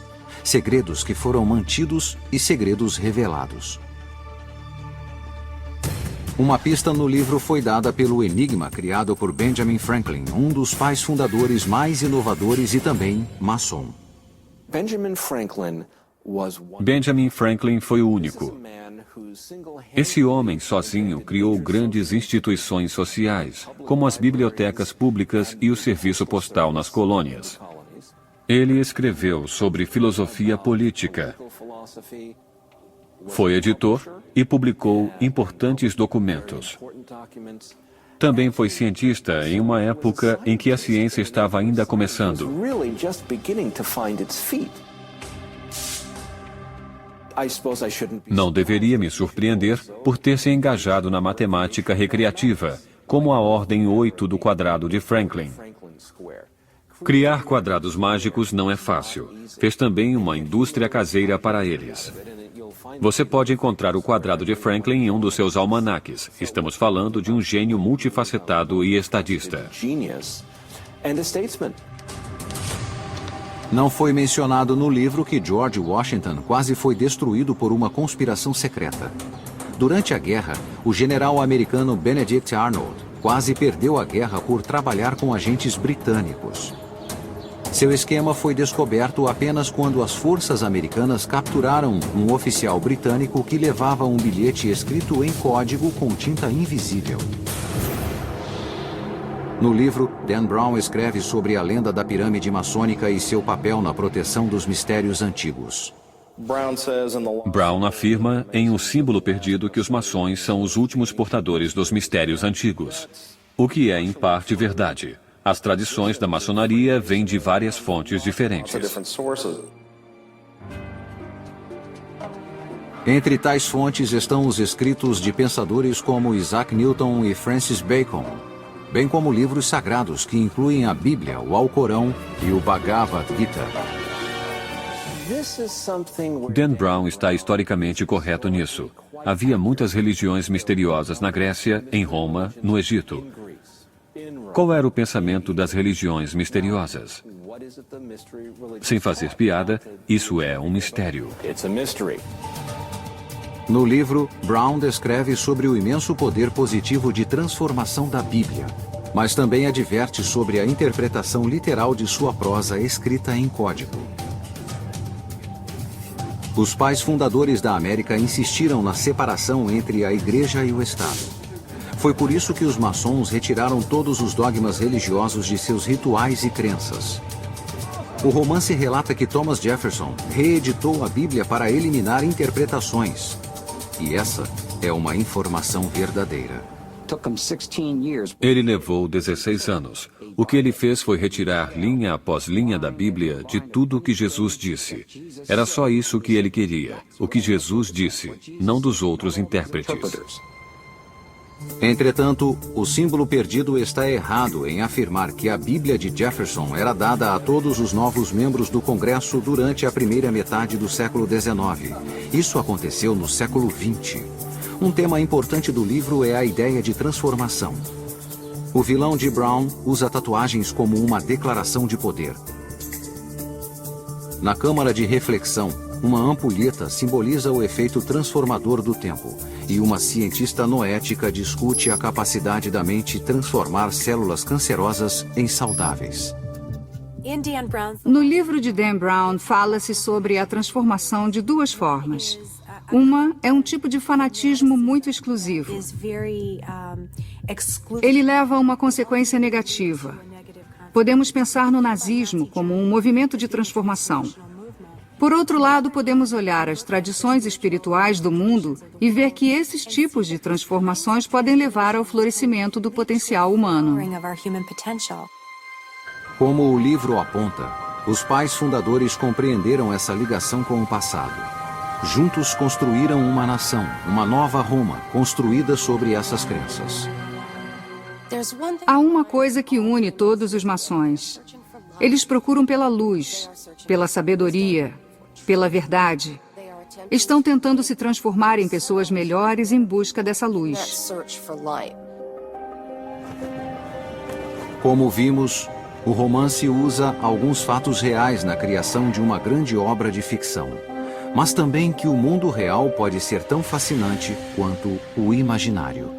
Segredos que foram mantidos e segredos revelados. Uma pista no livro foi dada pelo enigma criado por Benjamin Franklin, um dos pais fundadores mais inovadores e também maçom. Benjamin Franklin foi o único. Esse homem sozinho criou grandes instituições sociais, como as bibliotecas públicas e o serviço postal nas colônias. Ele escreveu sobre filosofia política. Foi editor e publicou importantes documentos. Também foi cientista em uma época em que a ciência estava ainda começando. Não deveria me surpreender por ter se engajado na matemática recreativa, como a ordem 8 do quadrado de Franklin. Criar quadrados mágicos não é fácil. Fez também uma indústria caseira para eles. Você pode encontrar o quadrado de Franklin em um dos seus almanaques. Estamos falando de um gênio multifacetado e estadista. Não foi mencionado no livro que George Washington quase foi destruído por uma conspiração secreta. Durante a guerra, o general americano Benedict Arnold quase perdeu a guerra por trabalhar com agentes britânicos. Seu esquema foi descoberto apenas quando as forças americanas capturaram um oficial britânico que levava um bilhete escrito em código com tinta invisível. No livro, Dan Brown escreve sobre a lenda da pirâmide maçônica e seu papel na proteção dos mistérios antigos. Brown afirma em O Símbolo Perdido que os maçons são os últimos portadores dos mistérios antigos, o que é em parte verdade. As tradições da maçonaria vêm de várias fontes diferentes. Entre tais fontes estão os escritos de pensadores como Isaac Newton e Francis Bacon, bem como livros sagrados que incluem a Bíblia, o Alcorão e o Bhagavad Gita. Dan Brown está historicamente correto nisso. Havia muitas religiões misteriosas na Grécia, em Roma, no Egito. Qual era o pensamento das religiões misteriosas? Sem fazer piada, isso é um mistério. No livro, Brown descreve sobre o imenso poder positivo de transformação da Bíblia, mas também adverte sobre a interpretação literal de sua prosa escrita em código. Os pais fundadores da América insistiram na separação entre a Igreja e o Estado. Foi por isso que os maçons retiraram todos os dogmas religiosos de seus rituais e crenças. O romance relata que Thomas Jefferson reeditou a Bíblia para eliminar interpretações. E essa é uma informação verdadeira. Ele levou 16 anos. O que ele fez foi retirar linha após linha da Bíblia de tudo o que Jesus disse. Era só isso que ele queria, o que Jesus disse, não dos outros intérpretes. Entretanto, o símbolo perdido está errado em afirmar que a Bíblia de Jefferson era dada a todos os novos membros do Congresso durante a primeira metade do século XIX. Isso aconteceu no século XX. Um tema importante do livro é a ideia de transformação. O vilão de Brown usa tatuagens como uma declaração de poder. Na câmara de reflexão, uma ampulheta simboliza o efeito transformador do tempo, e uma cientista noética discute a capacidade da mente transformar células cancerosas em saudáveis. No livro de Dan Brown, fala-se sobre a transformação de duas formas. Uma é um tipo de fanatismo muito exclusivo. Ele leva a uma consequência negativa. Podemos pensar no nazismo como um movimento de transformação. Por outro lado, podemos olhar as tradições espirituais do mundo e ver que esses tipos de transformações podem levar ao florescimento do potencial humano. Como o livro aponta, os pais fundadores compreenderam essa ligação com o passado. Juntos construíram uma nação, uma nova Roma, construída sobre essas crenças. Há uma coisa que une todos os maçons. Eles procuram pela luz, pela sabedoria, pela verdade. Estão tentando se transformar em pessoas melhores em busca dessa luz. Como vimos, o romance usa alguns fatos reais na criação de uma grande obra de ficção, mas também que o mundo real pode ser tão fascinante quanto o imaginário.